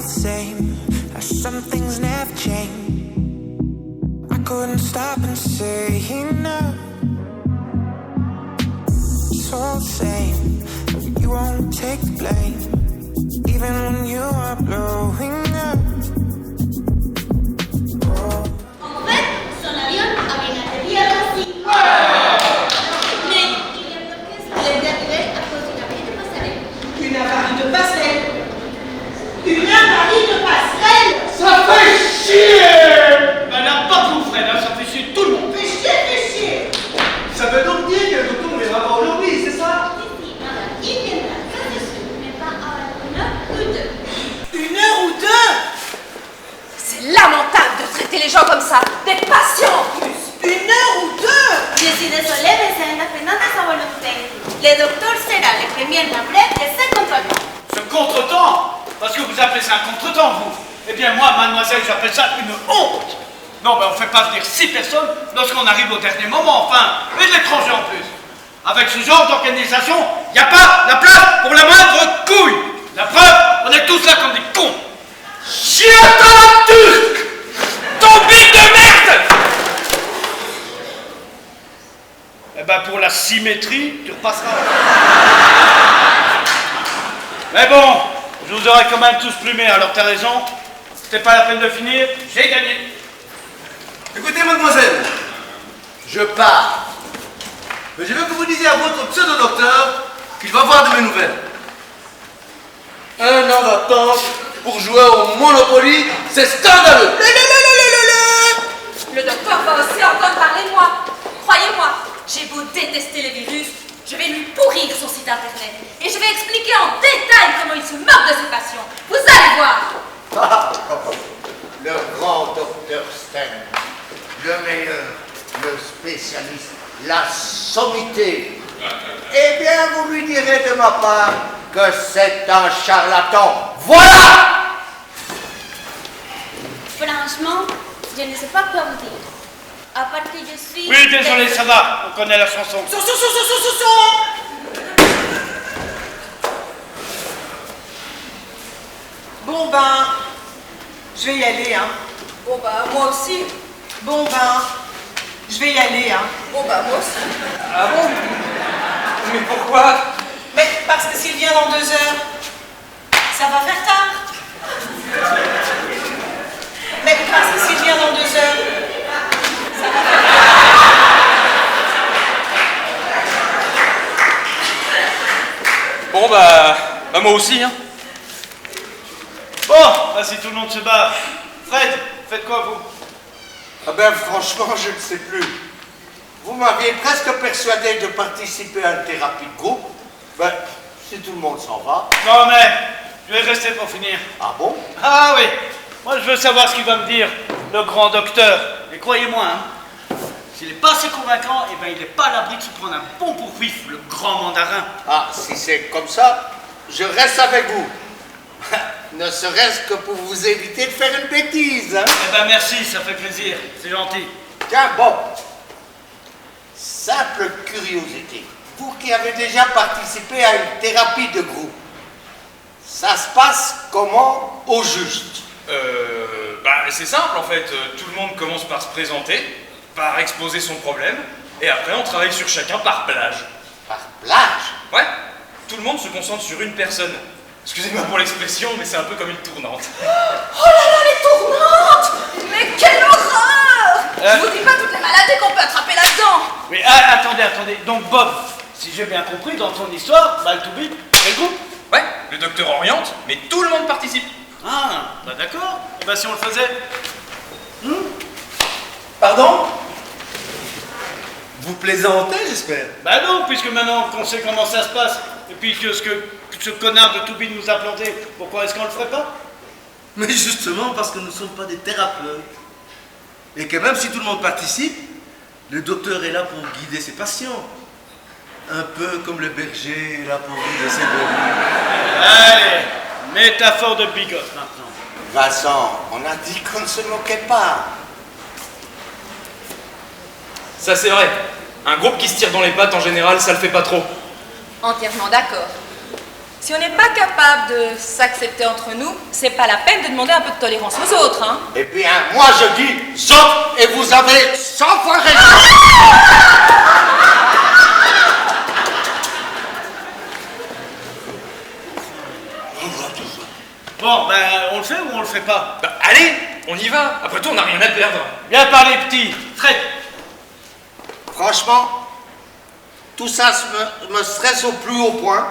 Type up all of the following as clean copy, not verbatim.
the same, as some things never change. I couldn't stop and say enough. It's all the same, but you won't take the blame, even when you are blowing up. En fait, son avión había aterrizado así. Mais il est arrivé à cause d'une avarie de passerelle. Une avarie de passerelle. Une avarie de passerelle. Ça fait chier. Ben là, pas vous, Fred, hein, ça fait chier tout le monde. Fait chier. Ça veut donc dire que le docteur ne viendra pas aujourd'hui, c'est ça? Si, madame, il viendra, ça c'est sûr, mais pas avant 1 heure ou 2. 1 heure ou 2? C'est lamentable de traiter les gens comme ça, des patients en plus. 1 heure ou 2? Je suis désolée, mais c'est indépendant de sa volonté. Le docteur sera le premier membre de ce contretemps. Ce contretemps? Parce que vous appelez ça un contretemps, vous? Eh bien, moi, mademoiselle, j'appelle ça une honte. Non, ben on fait pas venir 6 personnes lorsqu'on arrive au dernier moment, enfin, et de l'étranger en plus. Avec ce genre d'organisation, il n'y a pas la place pour la moindre couille. La preuve, on est tous là comme des cons. Chiata turc! Ton bide de merde! Eh ben, pour la symétrie, tu repasseras. Mais bon, je vous aurais quand même tous plumés, alors t'as raison. C'était pas la peine de finir, j'ai gagné. Écoutez, mademoiselle, je pars. Mais je veux que vous disiez à votre pseudo-docteur qu'il va voir de mes nouvelles. 1 an d'attente pour jouer au Monopoly, c'est scandaleux. Le docteur va aussi entendre parler de moi. Croyez-moi, j'ai beau détester les virus, je vais lui pourrir son site internet. Et je vais expliquer en détail comment il se moque de ses patients. Vous allez voir. Le grand docteur Sten, le meilleur, le spécialiste, la sommité. Eh bien, vous lui direz de ma part que c'est un charlatan. Voilà! Franchement, je ne sais pas quoi vous dire. À part que je suis... Oui, désolé, ça va, on connaît la chanson. Son. Bon ben, je vais y aller, hein. Bon bah, moi aussi. Bon ben, je vais y aller, hein. Bon bah, moi aussi. Ah bon? Mais pourquoi? Mais parce que s'il vient dans 2 heures, ça va faire tard. Mais parce que s'il vient dans 2 heures, ça va faire tard. Bon bah moi aussi, hein. Bon, bah, si tout le monde se bat. Fred, faites quoi vous? Ah ben franchement, je ne sais plus. Vous m'aviez presque persuadé de participer à une thérapie de groupe. Ben, si tout le monde s'en va. Non mais, je vais rester pour finir. Ah bon? Ah oui, moi je veux savoir ce qu'il va me dire, le grand docteur. Et croyez-moi, hein, s'il n'est pas assez convaincant, eh ben il n'est pas à l'abri de se prendre un bon pourvif, le grand mandarin. Ah, si c'est comme ça, je reste avec vous. Ne serait-ce que pour vous éviter de faire une bêtise, hein? Eh ben merci, ça fait plaisir, c'est gentil. Tiens, bon. Simple curiosité. Vous qui avez déjà participé à une thérapie de groupe, ça se passe comment au juste? C'est simple en fait. Tout le monde commence par se présenter, par exposer son problème, et après on travaille sur chacun par plage. Par plage? Ouais, tout le monde se concentre sur une personne. Excusez-moi pour l'expression, mais c'est un peu comme une tournante. Oh là là, les tournantes! Mais quelle horreur! Je vous dis pas toutes les maladies qu'on peut attraper là-dedans. Mais attendez. Donc Bob, si j'ai bien compris, dans ton histoire, bah le Toubib, c'est le groupe. Ouais, le docteur oriente, mais tout le monde participe. Ah, bah d'accord. Et bah si on le faisait. Pardon? Vous plaisantez, j'espère? Bah non, puisque maintenant qu'on sait comment ça se passe, et puis que ce connard de Toubib nous a planté, pourquoi est-ce qu'on le ferait pas? Mais justement parce que nous ne sommes pas des thérapeutes. Et que même si tout le monde participe, le docteur est là pour guider ses patients. Un peu comme le berger est là pour guider ses brebis. Allez, métaphore de bigote maintenant. Vincent, on a dit qu'on ne se moquait pas. Ça c'est vrai. Un groupe qui se tire dans les pattes en général, ça le fait pas trop. Entièrement d'accord. Si on n'est pas capable de s'accepter entre nous, c'est pas la peine de demander un peu de tolérance aux autres, hein. Eh bien, moi je dis zop et vous avez 100 fois raison. Bon, ben, on le fait ou on le fait pas? Bah, allez, on y va. Après tout, on n'a rien à perdre. Bien parlé, petit. Fred. Franchement, tout ça me stresse au plus haut point,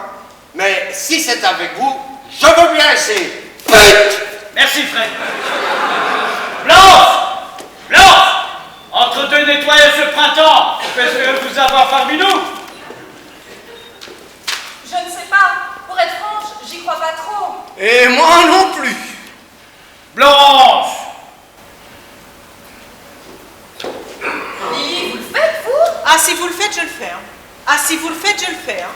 mais si c'est avec vous, je veux bien essayer. Merci, Fred. Blanche! Blanche! Entre deux nettoyages de printemps, qu'est-ce que vous avoir parmi nous? Je ne sais pas. Pour être franche, j'y crois pas trop. Et moi non plus. Blanche! Lily, vous le faites, vous? Ah, si vous le faites, je le fais. Hein. Ah, si vous le faites, je le fais. Hein.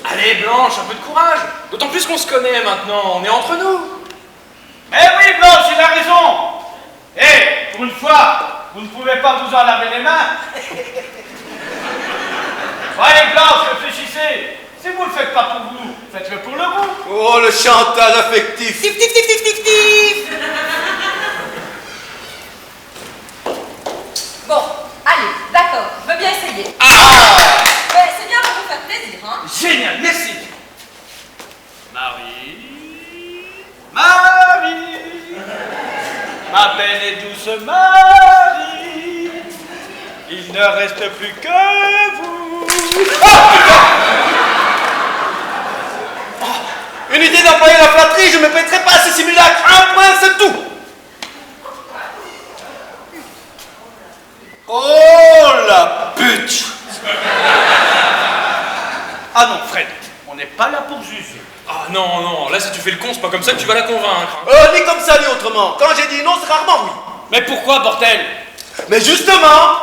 Allez, Blanche, un peu de courage. D'autant plus qu'on se connaît maintenant, on est entre nous. Mais oui, Blanche, il a raison! Eh, pour une fois, vous ne pouvez pas vous en laver les mains. Allez, Blanche, réfléchissez. Si vous ne le faites pas pour vous, faites-le pour le groupe. Oh, le chantage affectif. Tif, tif, tif, tif, tif, tif. Bon, allez, d'accord, je veux bien essayer. Mais c'est bien pour vous faire plaisir, hein. Génial, merci. Marie, Marie, ma belle et douce Marie, il ne reste plus que vous. Une idée d'employer la flatterie, je me prêterai pas à ce simulacre. Un point, c'est tout. Oh la pute. Ah non, Fred, on n'est pas là pour juger. Ah non, non, là si tu fais le con, c'est pas comme ça que tu vas la convaincre. Ni comme ça, ni autrement. Quand j'ai dit non, c'est rarement oui. Mais pourquoi, bordel? Mais justement,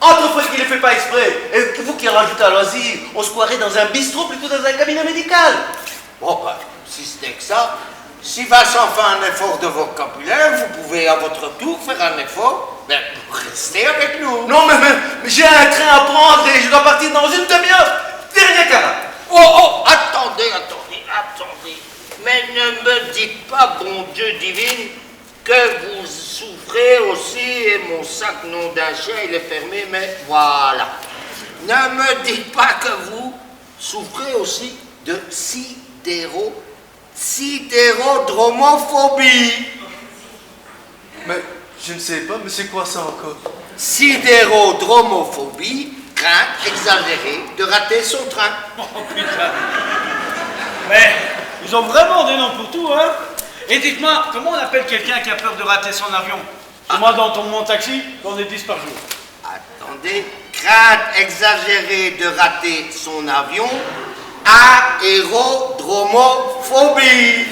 entre Fred qui ne le fait pas exprès et vous qui rajoutez à loisir, on se croirait dans un bistrot plutôt dans un cabinet médical. Bon, ben, si ce n'est que ça, si Vincent fait un effort de vocabulaire, vous pouvez à votre tour faire un effort, ben, restez avec nous. Non, mais j'ai un train à prendre et je dois partir dans une demi-heure. Dernier carat. Oh, attendez. Mais ne me dites pas, bon Dieu divine, que vous souffrez aussi, et mon sac nom d'un chien, il est fermé, mais voilà. Ne me dites pas que vous souffrez aussi de sidérodromophobie. Mais je ne sais pas, mais c'est quoi ça encore? Sidérodromophobie, crainte exagérée de rater son train. Oh putain. Mais ils ont vraiment des noms pour tout, hein? Et dites-moi, comment on appelle quelqu'un qui a peur de rater son avion? Moi, dans mon taxi, on est 10 par jour. Attendez, crainte exagérée de rater son avion, aérodromophobie.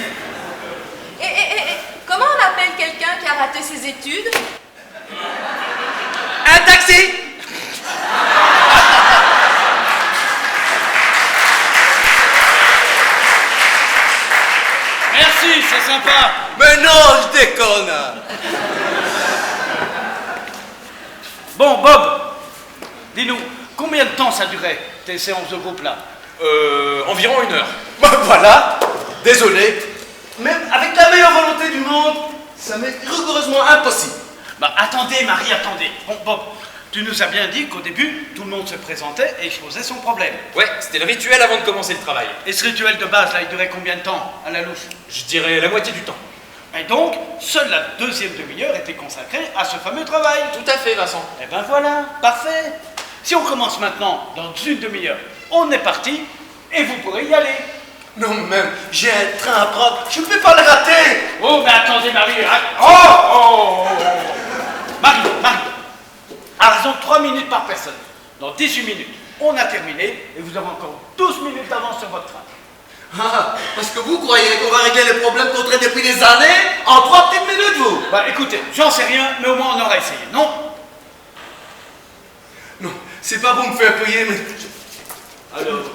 Et comment on appelle quelqu'un qui a raté ses études? Un taxi. Merci, c'est sympa. Mais non, je déconne. Bon, Bob, dis-nous, combien de temps ça durait, tes séances de groupe là? Environ 1 heure. Ben voilà, désolé. Même avec la meilleure volonté du monde, ça m'est rigoureusement impossible. Bah attendez, Marie, attendez. Bon, Bob, tu nous as bien dit qu'au début, tout le monde se présentait et exposait son problème. Ouais, c'était le rituel avant de commencer le travail. Et ce rituel de base, là, il durait combien de temps, à la louche? Je dirais la moitié du temps. Et donc, seule la deuxième demi-heure était consacrée à ce fameux travail. Tout à fait, Vincent. Eh ben voilà, parfait. Si on commence maintenant, dans une demi-heure, on est parti et vous pourrez y aller. Non, mais même, j'ai un train à prendre, je ne peux pas le rater. Oh, mais attendez, Marie. Marie, à raison de 3 minutes par personne. Dans 18 minutes, on a terminé et vous avez encore 12 minutes d'avance sur votre train. Ah, parce que vous croyez qu'on va régler les problèmes qu'on traite depuis des années en 3 petites minutes, vous? Bah écoutez, j'en sais rien, mais au moins on aura essayé, non? Non, c'est pas pour me faire payer, mais... Alors,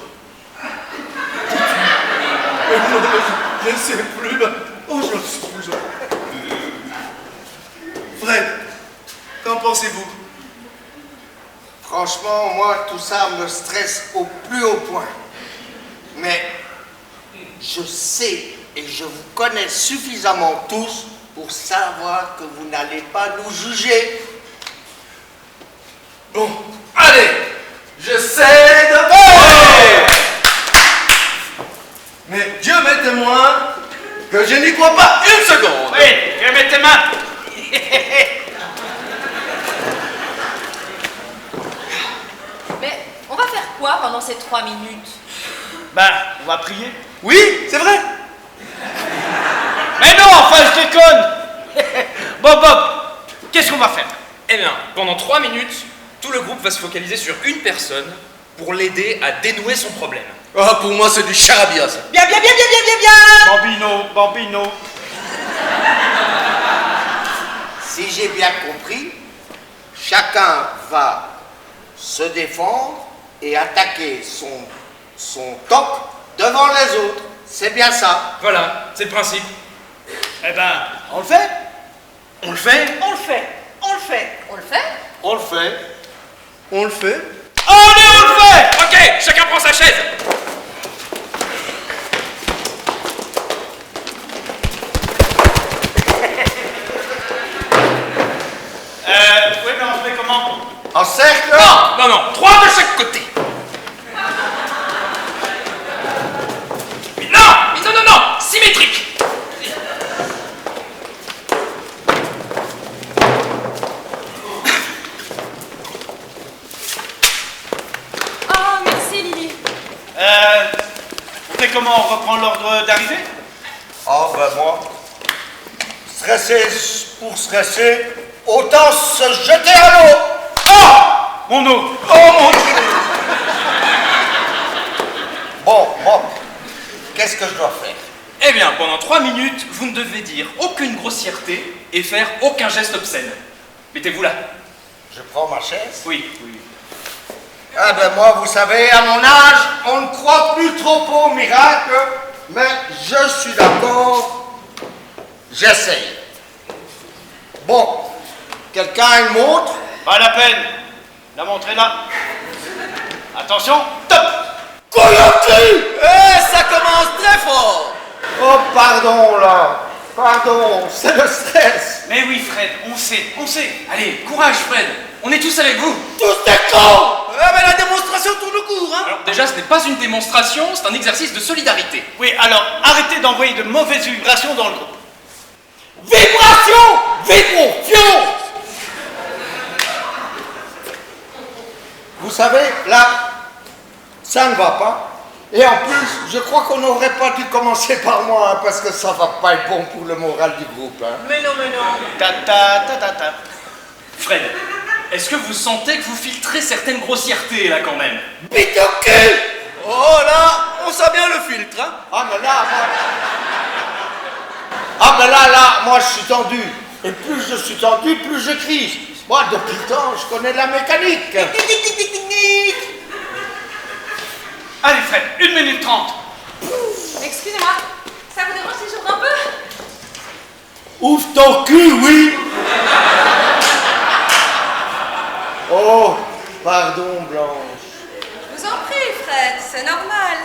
je ne sais plus. Oh, je ne sais plus. Fred, qu'en pensez-vous? Franchement, moi, tout ça me stresse au plus haut point. Mais Je sais et je vous connais suffisamment tous pour savoir que vous n'allez pas nous juger. Bon, allez, je cède. Ouais. Mais Dieu m'est témoin que je n'y crois pas une seconde. Oui, je mets tes mains. Mais on va faire quoi pendant ces 3 minutes? Ben, on va prier. Oui, c'est vrai. Mais non, enfin, je déconne. Bob, qu'est-ce qu'on va faire? Eh bien, pendant 3 minutes, tout le groupe va se focaliser sur une personne pour l'aider à dénouer son problème. Ah, pour moi, c'est du charabia, ça. Bien. Bambino. Si j'ai bien compris, chacun va se défendre et attaquer son toc devant les autres. C'est bien ça. Voilà, c'est le principe. Eh ben, on le fait? On le fait? On le fait. On le fait? On le fait. On le fait. Allez, on le fait! Ok, chacun prend sa chaise. Oui, mais on se met comment? En cercle. Non, 3 de chaque côté. Mais non, symétrique. Ah, merci Lily. On fait comment? On reprend l'ordre d'arrivée? Ah ben moi, stresser pour stresser, autant se jeter à l'eau. Oh! Mon eau! Oh mon Dieu. Bon, qu'est-ce que je dois faire? Eh bien, pendant 3 minutes, vous ne devez dire aucune grossièreté et faire aucun geste obscène. Mettez-vous là. Je prends ma chaise. Oui. Ah ben moi, vous savez, à mon âge, on ne croit plus trop au miracle, mais je suis d'accord, j'essaye. Bon, quelqu'un a une montre? Pas la peine. La montre est là. Attention, top! Coyote! Ça commence très fort. Oh pardon là, pardon, c'est le stress. Mais oui, Fred, on sait. Allez, courage Fred, on est tous avec vous. Tous des cons! Ah, mais la démonstration tourne court, hein. Alors déjà, ce n'est pas une démonstration, c'est un exercice de solidarité. Oui, alors arrêtez d'envoyer de mauvaises vibrations dans le groupe. Vibration! Vous savez, là, ça ne va pas. Et en plus, je crois qu'on n'aurait pas dû commencer par moi, hein, parce que ça va pas être bon pour le moral du groupe. Hein. Mais non. Ta. Fred, est-ce que vous sentez que vous filtrez certaines grossièretés là quand même? Bite au cul! Oh là, on sent bien le filtre, hein. Ah mais là, moi je suis tendu. Et plus je suis tendu, plus je crie. Moi, depuis le temps, je connais la mécanique. Allez, Fred, 1 minute 30. Excusez-moi, ça vous dérange si j'ouvre un peu? Ouvre ton cul, oui. Oh, pardon, Blanche. Je vous en prie, Fred, c'est normal.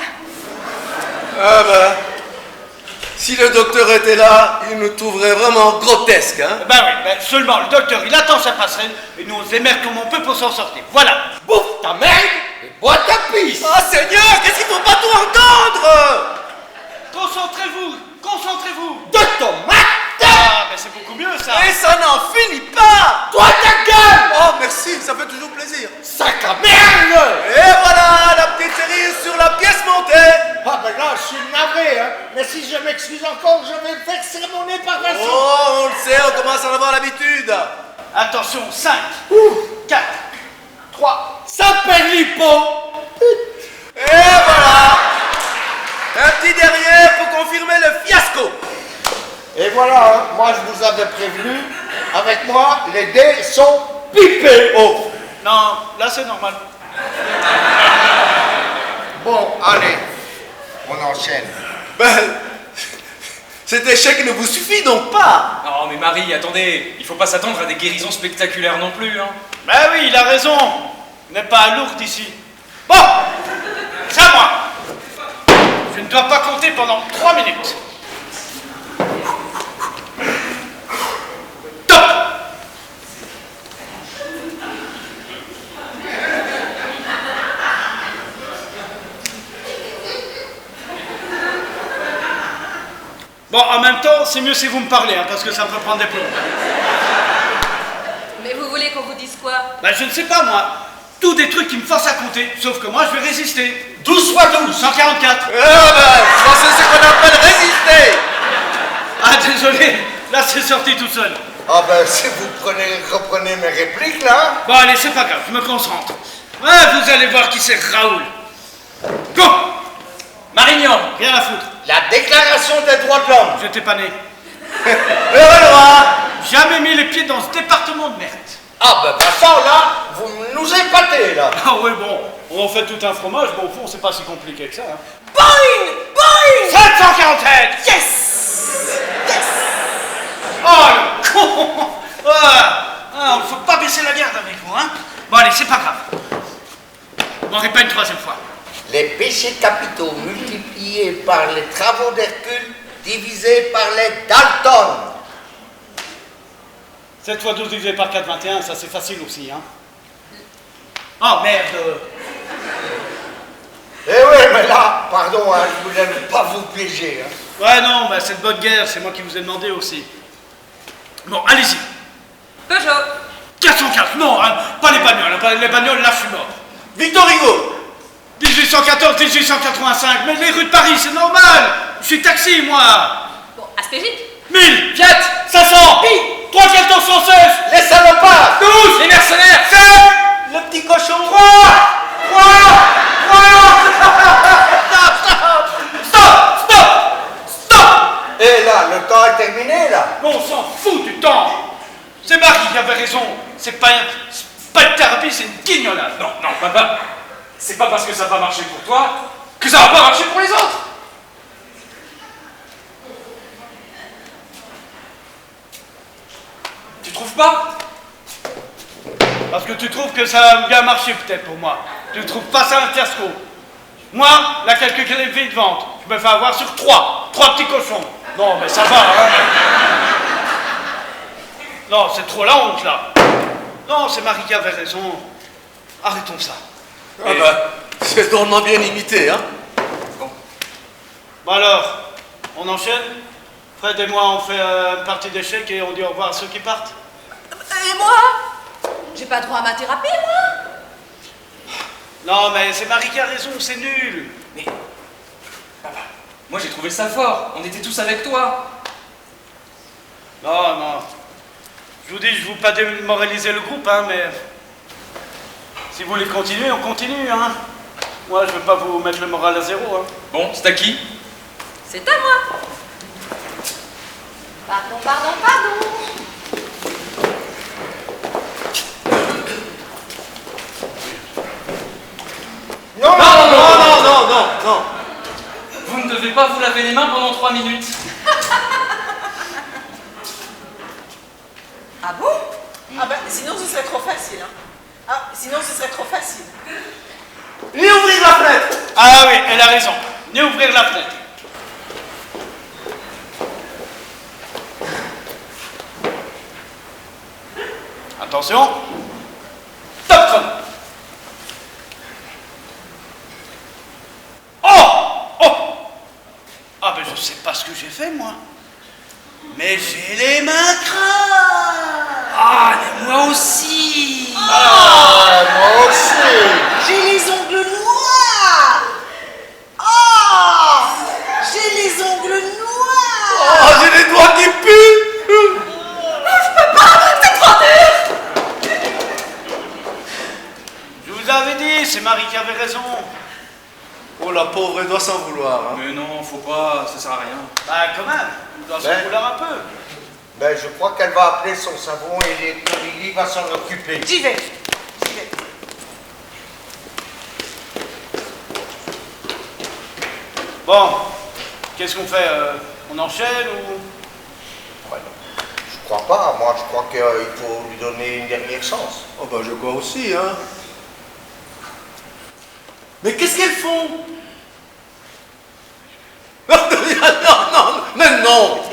Ah ben, si le docteur était là, il nous trouverait vraiment grotesques, hein. Ben oui, ben seulement le docteur, il attend sa passerelle et nous on se démerde comme on peut pour s'en sortir. Voilà. Bouffe ta merde et bois ta pisse. Ah Seigneur, qu'est-ce qu'il faut pas tout entendre? Concentrez-vous. De tomate. Ah, mais c'est beaucoup mieux ça. Et ça n'en finit pas. Toi ta gueule. Oh merci, ça fait toujours plaisir. Sac à merde. Et voilà, la petite série sur la pièce montée. Ah ben là, je suis navré, hein. Mais si je m'excuse encore, je vais me faire sermonner par Vincent. Oh, on le sait, on commence à en avoir l'habitude. Attention, 5, 4, 3. Ça perd l'hypo. Et voilà. Un petit dernier pour confirmer le fiasco. Et voilà, hein, moi je vous avais prévenu, avec moi, les dés sont pipés. Oh. Non, là c'est normal. Bon, allez, on enchaîne. Ben, cet échec ne vous suffit donc pas. Non mais Marie, attendez, il faut pas s'attendre à des guérisons spectaculaires non plus, hein. Ben oui, il a raison. On n'est pas à Lourdes ici. Bon, c'est à moi. Je ne dois pas compter pendant 3 minutes. Top! Bon, en même temps, c'est mieux si vous me parlez, hein, parce que ça peut prendre des plombs. Mais vous voulez qu'on vous dise quoi? Ben, je ne sais pas, moi. Tous des trucs qui me forcent à compter, sauf que moi, je vais résister. 12 fois 12. 144. Ah ben, c'est ce qu'on appelle résister. Ah, désolé, là, c'est sorti tout seul. Ah ben, si vous reprenez mes répliques, là... Bon, allez, c'est pas grave, je me concentre. Ouais, vous allez voir qui c'est Raoul. Go! Marignan. Rien à foutre. La déclaration des droits de l'homme. J'étais pas né. Le Renoir. Jamais mis les pieds dans ce département de merde. Ah ben, ça, là, vous nous épatez, là. Ah oui, bon, on fait tout un fromage, mais au fond, c'est pas si compliqué que ça. Hein. Boing! Boing! 747! Yes! Yes! Oh, le con! Ah, faut pas baisser la garde avec vous, hein. Bon, allez, c'est pas grave. On répète une 3e fois. Les péchés capitaux multipliés par les travaux d'Hercule divisés par les Dalton. 7 fois 12 divisé par 4, 21, ça c'est facile aussi, hein. Oh, merde. Eh oui, mais là, pardon, hein, je voulais pas vous piéger. Hein. Ouais, non, bah, c'est de bonne guerre, c'est moi qui vous ai demandé aussi. Bon, allez-y. Peugeot. 404, non, hein, pas les bagnoles, les bagnoles, là, je suis mort. Victor Hugo. 1814, 1885, mais les rues de Paris, c'est normal. Je suis taxi, moi. Bon, Aspégique. 1000, Fiat. 500, 3416, Les salopards. 12, Les mercenaires. 7, Le petit cochon. 3, Stop. Et là, le temps est terminé, là. On s'en fout du temps. C'est Marie qui avait raison. C'est pas une thérapie, c'est une guignolade. Non, non, papa. C'est pas parce que ça n'a pas marché pour toi que ça va pas marcher pour les autres. Tu trouves pas? Parce que tu trouves que ça a bien marché peut-être pour moi. Tu ne trouves pas ça un fiasco. Moi, la calculée de vente, je me fais avoir sur 3 petits cochons. Non, mais ça va, hein. Non, c'est trop la honte, là. Non, c'est Marie qui avait raison. Arrêtons ça. Ah ben, c'est drôlement bien imité, hein. Bon alors, on enchaîne. Fred et moi, on fait une partie d'échecs et on dit au revoir à ceux qui partent. Et moi? J'ai pas droit à ma thérapie, moi? Non, mais c'est Marie qui a raison, c'est nul. Mais, papa, moi j'ai trouvé ça fort. On était tous avec toi. Non, non. Je vous dis, je ne veux pas démoraliser le groupe, hein, mais... Si vous voulez continuer, on continue, hein. Moi, je ne veux pas vous mettre le moral à 0, hein. Bon, c'est à qui? C'est à moi. Pardon. Non. Vous ne devez pas vous laver les mains pendant 3 minutes. Ah bon? Ah ben, sinon ce serait trop facile. Hein. Ah, sinon ce serait trop facile. Ni ouvrir la fenêtre. Ah oui, elle a raison. Ni ouvrir la fenêtre. Attention. Top chrono. Ah ben je sais pas ce que j'ai fait moi. Mais j'ai les mains crades. Ah, mais moi aussi. Ah, moi aussi. J'ai les ongles noirs. Oh, j'ai les ongles noirs. Oh, j'ai les doigts qui puent. Je vous avais dit, c'est Marie qui avait raison. Oh, la pauvre, elle doit s'en vouloir, hein. Mais non, faut pas, ça sert à rien. Bah quand même, on doit se vouloir un peu. Ben, je crois qu'elle va appeler son savon et Lily va s'en occuper. J'y vais. Bon, qu'est-ce qu'on fait on enchaîne ou... Ouais, non. Je crois pas. Moi, je crois qu'il faut lui donner une dernière chance. Oh, bah, je crois aussi, hein. Mais qu'est-ce qu'elles font? Non, non, mais non.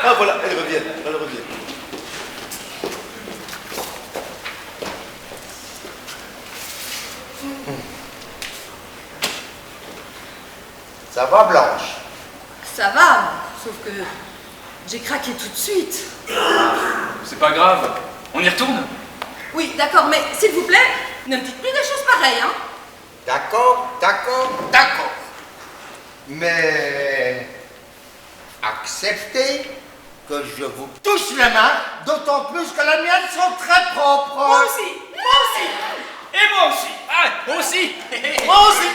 Ah voilà, elle revient, elle revient. Ça va, Blanche? Ça va, sauf que j'ai craqué tout de suite. C'est pas grave. On y retourne? Oui, d'accord, mais s'il vous plaît, ne me dites plus des choses pareilles, hein. D'accord, d'accord, d'accord. Mais acceptez que je vous touche les mains, d'autant plus que les miennes sont très propres. Moi aussi, moi aussi. Et moi aussi. Ah, moi aussi. Moi aussi.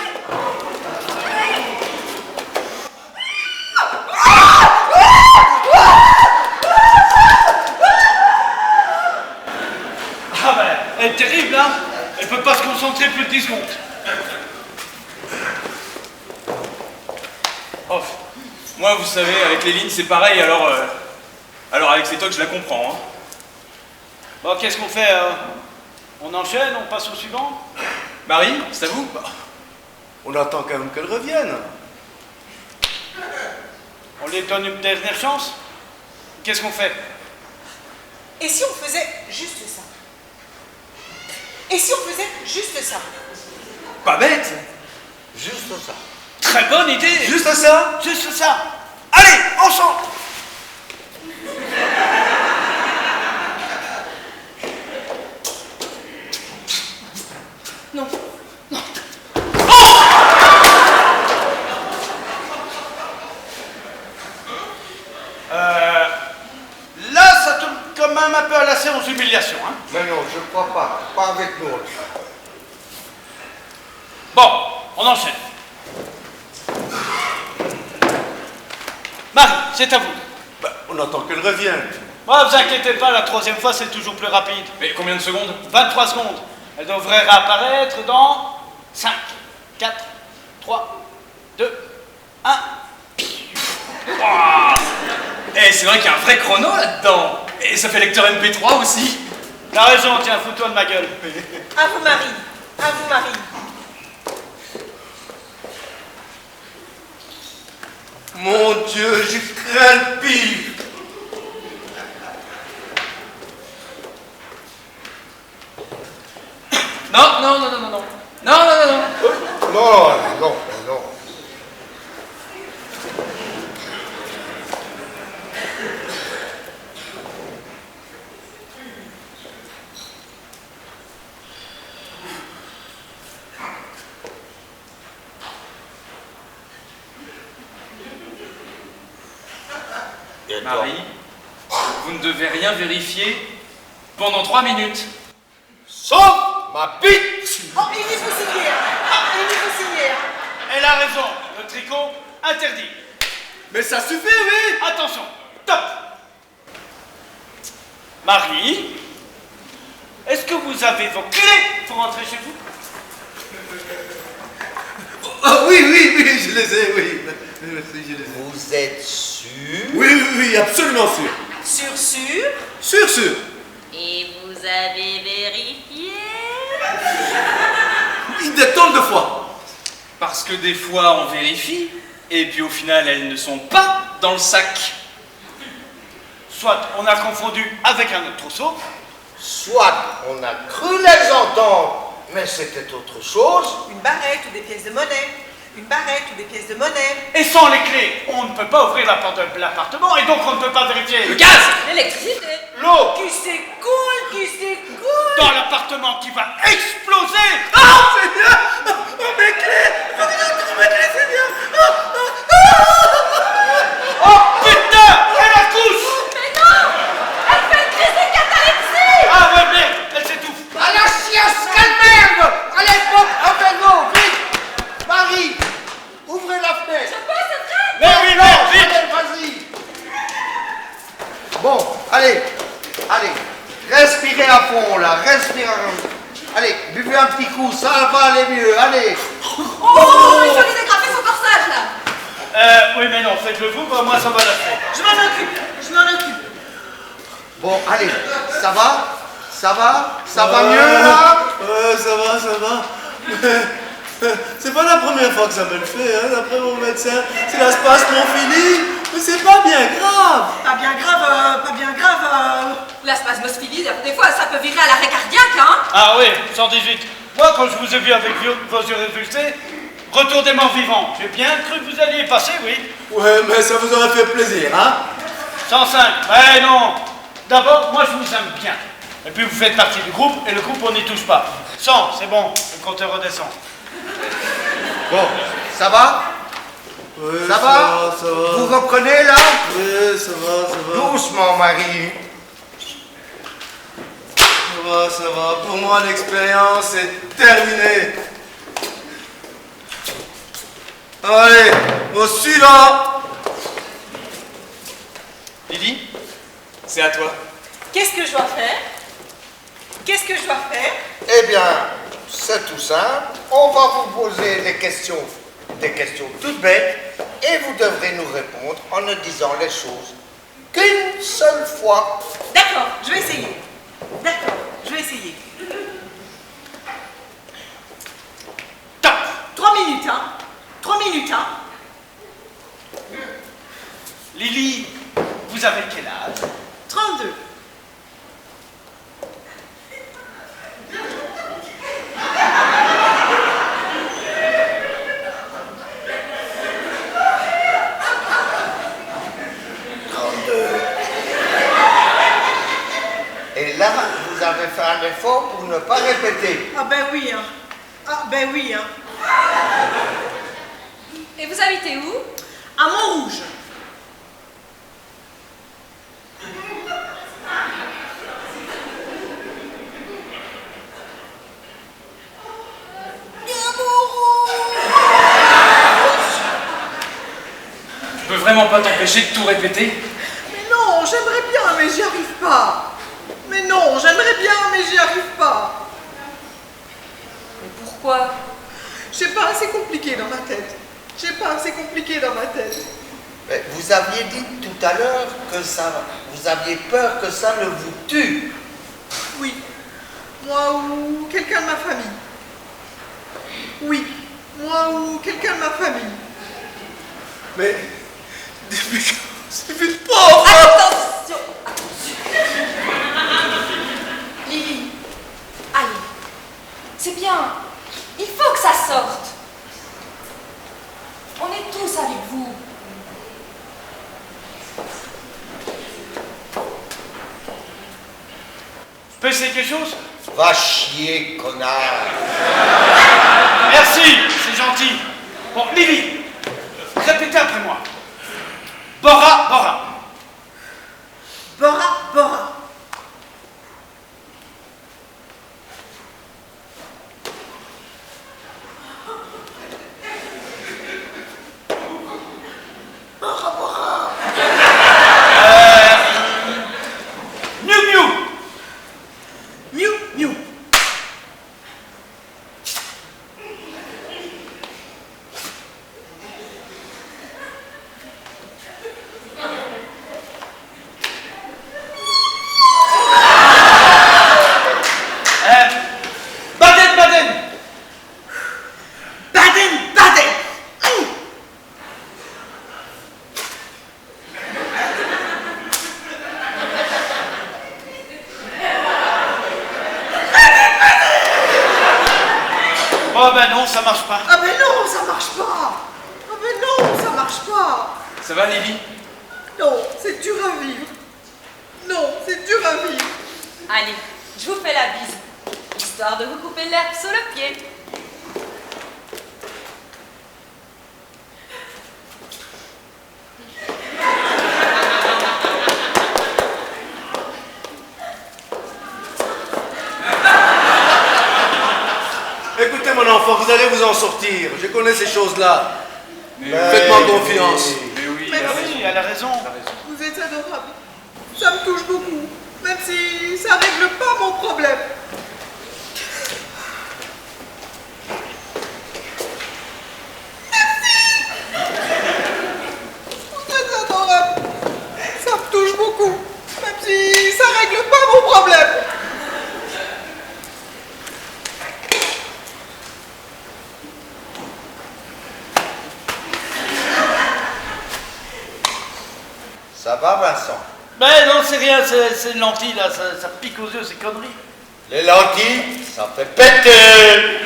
Ah ben, elle est terrible, hein. Elle peut pas se concentrer plus de 10 secondes. Oh, moi, vous savez, avec les lignes, c'est pareil, alors avec ces tocs, je la comprends. Hein. Bon, qu'est-ce qu'on fait on enchaîne, on passe au suivant? Marie, c'est à vous? On attend quand même qu'elle revienne. On lui donne une dernière chance? Qu'est-ce qu'on fait? Et si on faisait juste ça? Et si on faisait juste ça? Pas bête. Juste ça. Très bonne idée. Juste ça. Juste ça. Allez, on chante. Non, non. Là, ça tourne quand même un peu à la séance d'humiliation, hein. Mais non, je crois pas. Pas avec nous. Bon, on enchaîne. Marie, c'est à vous. Bah, on attend qu'elle revienne. Moi, vous inquiétez pas, la troisième fois, c'est toujours plus rapide. Mais combien de secondes? 23 secondes. Elle devrait réapparaître dans 5, 4, 3, 2, 1. Eh, c'est vrai qu'il y a un vrai chrono là-dedans. Et ça fait lecteur MP3 aussi. T'as raison, tiens, fous-toi de ma gueule. À vous, Marie. À vous, Marie. Mon Dieu, je crains le pire. Non, non, non, non, non, non. Non, non, non, non. Non, non, non. Marie, vous ne devez rien vérifier pendant 3 minutes. Sauf ma bite. Oh, il faut signer. Il faut signer. Elle a raison, le tricot interdit. Mais ça suffit, oui. Attention, top. Marie, est-ce que vous avez vos clés pour rentrer chez vous? Ah oui, oui, oui, je les ai, oui. Merci, je les ai. Vous êtes sûr? Oui, oui, oui, absolument sûr. Sûr? Sûr, sûr. Et vous avez vérifié? Oui, des tonnes de fois. Parce que des fois, on vérifie, et puis au final, elles ne sont pas dans le sac. Soit on a confondu avec un autre trousseau, Soit on a cru les entendre, mais c'était autre chose. Une barrette ou des pièces de monnaie. Une barrette ou des pièces de monnaie. et sans les clés, on ne peut pas ouvrir la porte de l'appartement et donc on ne peut pas vérifier Le gaz! L'électricité. l'eau Qui c'est cool. dans l'appartement qui va exploser. Ah, Seigneur. Oh, mes clés. Faut que je trouve mes clés, Seigneur. Oh putain, elle accouche. Mais non! Elle fait une crise de catalepsie! Ah ouais, merde, elle s'étouffe. À la chiasse, quelle merde! Allez, Bob, appelle-nous, vite! Marie, ouvrez la fenêtre! Mais oui, merde, vite. Allez, vas-y! Bon, allez, respirez à fond là, respirez à fond. Allez, buvez un petit coup, ça va aller mieux, allez! Oh, il faut lui dégrafer son corsage là! Oui, mais non, faites-le vous, bah, moi ça va la faire. Je m'en occupe. Bon, allez, ça va? Ça va mieux là? Ça va, ça va. C'est pas la première fois que ça me le fait, hein, d'après mon médecin. C'est la spasmophilie, mais c'est pas bien grave. Pas bien grave, pas bien grave. La spasmophilie, des fois, ça peut virer à l'arrêt cardiaque, hein. Ah oui, 118. Moi, quand je vous ai vu avec vos yeux révulsés, retour des morts vivants, j'ai bien cru que vous alliez y passer, oui. Ouais, mais ça vous aurait fait plaisir, hein. 105. Mais non. D'abord, moi, je vous aime bien. Et puis, vous faites partie du groupe, et le groupe, on n'y touche pas. 100, c'est bon, le compteur redescend. Bon, ça va? Ouais, Ça va? ça va. Vous reprenez là? Ouais, ça va. Doucement, Marie. Ça va. Pour moi, l'expérience est terminée. Allez, au suivant. Lily, c'est à toi. Qu'est-ce que je dois faire? Qu'est-ce que je dois faire? Eh bien, c'est tout simple. On va vous poser des questions toutes bêtes, et vous devrez nous répondre en ne disant les choses qu'une seule fois. D'accord, je vais essayer. D'accord, je vais essayer. Top. 3 minutes, hein? 3 minutes, hein? Lily, vous avez quel âge? 32. Et là, vous avez fait un effort pour ne pas répéter. Ah ben oui, hein. Ah ben oui, hein. Et vous habitez où? À Montrouge. Je peux vraiment pas t'empêcher de tout répéter. Mais non, j'aimerais bien, mais j'y arrive pas. Mais non, j'aimerais bien, mais j'y arrive pas. Mais pourquoi? J'ai pas assez compliqué dans ma tête. J'ai pas assez compliqué dans ma tête. Mais vous aviez dit tout à l'heure que vous aviez peur que ça ne vous tue. Oui. Moi ou quelqu'un de ma famille. Oui. Moi ou quelqu'un de ma famille. Mais, depuis quand c'est fait de pauvre. Attention! Lily, allez, c'est bien. Il faut que ça sorte. On est tous avec vous. Je peux essayer quelque chose? Va chier, connard. Merci, c'est gentil. Bon, Lily, répétez après moi. Bora, Bora. Bora, Bora. Miu Miu. Miu, miu. Baden, Baden. Baden, Baden. Oh ben non, ça marche pas. Ah ben non, ça marche pas. Ah ben non, ça marche pas. Ça va, Lily? Non, c'est dur à vivre. Non, c'est dur à vivre. Allez, je vous fais la bise, histoire de vous couper l'herbe sous le pied. Écoutez, mon enfant, vous allez vous en sortir. Je connais ces choses-là. Mais Faites-moi confiance. Mais oui, Mais elle a oui, raison. elle a raison. Vous êtes adorable. Ça me touche beaucoup. Même si ça règle pas mon problème. Vous êtes adorable. Ça me touche beaucoup. Même si ça règle pas mon problème. c'est rien, c'est une lentille là, ça pique aux yeux, c'est conneries. Les lentilles, ça fait péter.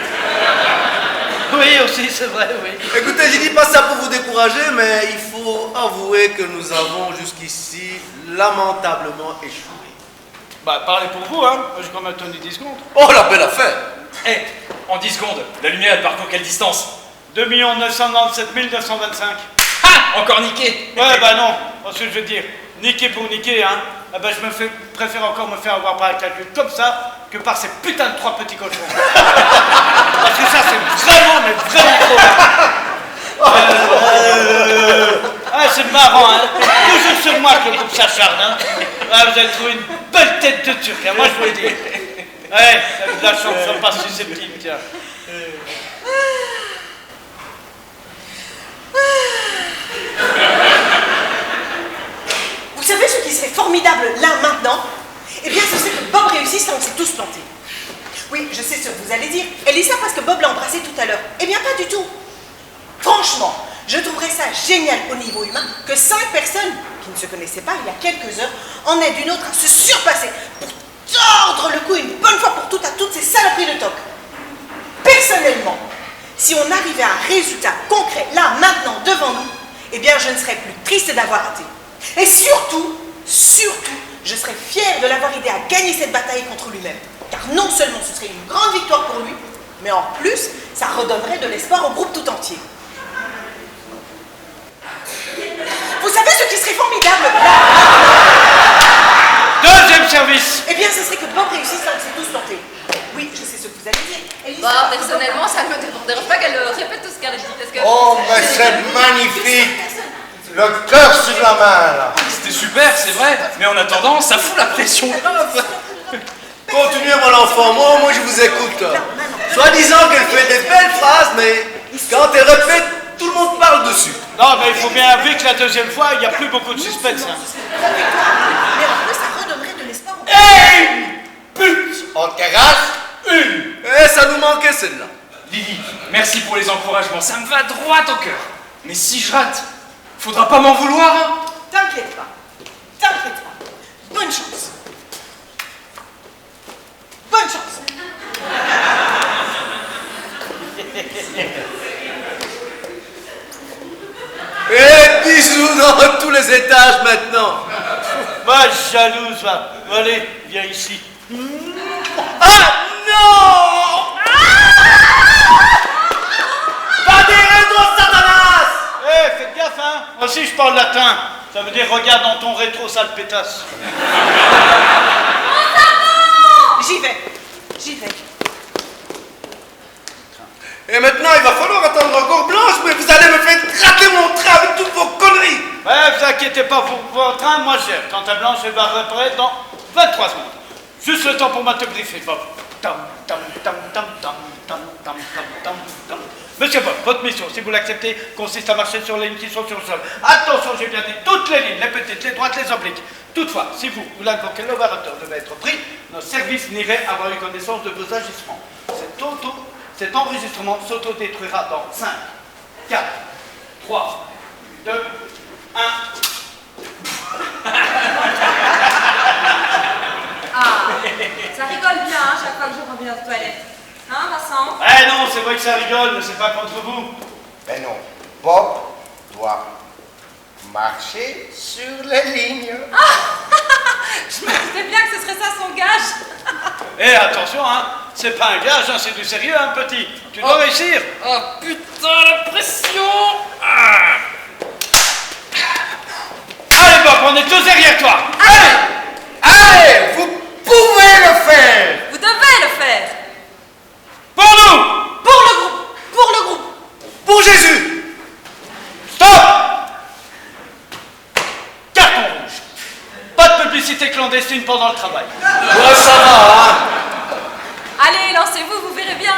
Oui, aussi, c'est vrai, oui. Écoutez, je dis pas ça pour vous décourager, mais il faut avouer que nous avons jusqu'ici lamentablement échoué. Bah, parlez pour vous, hein. Moi, j'ai quand même tenu 10 secondes. Oh, la belle affaire! Eh, en 10 secondes, la lumière elle parcourt quelle distance? 2 997 925. Ah, encore niqué. Ouais, bah non, parce que je veux dire, niquer pour niquer, hein. Ah bah, préfère encore me faire avoir par un calcul comme ça que par ces putains de 3 petits cochons. Parce que ça, c'est vraiment, mais vraiment trop. Ah, c'est marrant, hein. Toujours sur moi que le groupe s'acharne, hein. Ah, vous allez trouver une belle tête de turc, hein, moi je vous le dis. Ouais, ça a eu de la chance, ça passe susceptible, tiens. Vous savez ce qui serait formidable là, maintenant? Eh bien, ce serait que Bob réussisse là, on s'est tous plantés. Oui, je sais ce que vous allez dire. Elisa, parce que Bob l'a embrassé tout à l'heure. Eh bien, pas du tout. Franchement, je trouverais ça génial au niveau humain que 5 personnes qui ne se connaissaient pas il y a quelques heures en aident une autre à se surpasser pour tordre le cou une bonne fois pour toutes à toutes ces saloperies de toc. Personnellement, si on arrivait à un résultat concret là, maintenant, devant nous, eh bien, je ne serais plus triste d'avoir raté. Et surtout, je serais fière de l'avoir aidé à gagner cette bataille contre lui-même. Car non seulement ce serait une grande victoire pour lui, mais en plus, ça redonnerait de l'espoir au groupe tout entier. Vous savez ce qui serait formidable là? Deuxième service. Eh bien, ce serait que Bob réussisse là, on s'est tous plantés. Oui, je sais ce que vous allez dire. Elisa, Bah, personnellement, ça ne me dérange pas qu'elle répète tout ce qu'elle dit. Parce que... Oh, mais c'est magnifique. Le cœur sur la main, là. C'était super, c'est vrai. Mais en attendant, ça fout la pression grave. Continuez, mon enfant, moi je vous écoute. Soi-disant qu'elle fait des belles phrases, mais quand elle répète, tout le monde parle dessus. Non, mais il faut bien avouer que la deuxième fois, il n'y a plus beaucoup de suspense. Hein. mais en plus, ça redonnerait de l'espoir au groupe. But En terrasse, une. Eh, ça nous manquait celle-là. Lily, merci pour les encouragements, ça me va droit au cœur. Mais si je rate, faudra pas m'en vouloir, hein. T'inquiète pas. T'inquiète pas. Bonne chance. Bonne chance. Et bisous dans tous les étages maintenant. Va, jalouse, va. Allez, viens ici. Ah non! Pas des rétros, Satanas! Eh, faites gaffe, hein. Moi aussi, je parle latin. Ça veut dire regarde dans ton rétro, sale pétasse. J'y vais. J'y vais. Et maintenant, il va falloir attendre encore Blanche, mais vous allez me faire rater mon train avec toutes vos conneries. Ouais, vous inquiétez pas pour votre train, moi je gère. Quant à Blanche, elle va réparer dans 23 secondes. Juste le temps pour m'autogriffer, Bob. Tam, tam, tam, tam, tam, tam, tam, tam, tam, tam. Monsieur Bob, votre mission, si vous l'acceptez, consiste à marcher sur les lignes qui sont sur le sol. Attention, j'ai bien dit toutes les lignes, les petites, les droites, les obliques. Toutefois, si vous l'invoquez, l'opérateur devait être pris, nos services n'iraient avoir eu connaissance de vos agissements. Cet enregistrement s'autodétruira dans 5, 4, 3, 2, 1. Ah, ça rigole bien hein, chaque fois que je reviens aux toilettes. Hein, Vincent? Eh non, c'est vrai que ça rigole, mais c'est pas contre vous. mais non, Bob doit marcher sur les lignes. Je me disais bien que ce serait ça son gage. Eh, attention, hein, c'est pas un gage, hein, c'est du sérieux, hein, petit. Tu dois réussir. Oh putain, la pression. Allez, Bob, on est tous derrière toi. Allez, vous pouvez le faire. Vous devez le faire. Pour nous. Pour le groupe. Pour le groupe. Pour Jésus. Stop. Carton rouge. Pas de publicité clandestine pendant le travail. Ouais, ça va, hein. Allez, lancez-vous, vous verrez bien.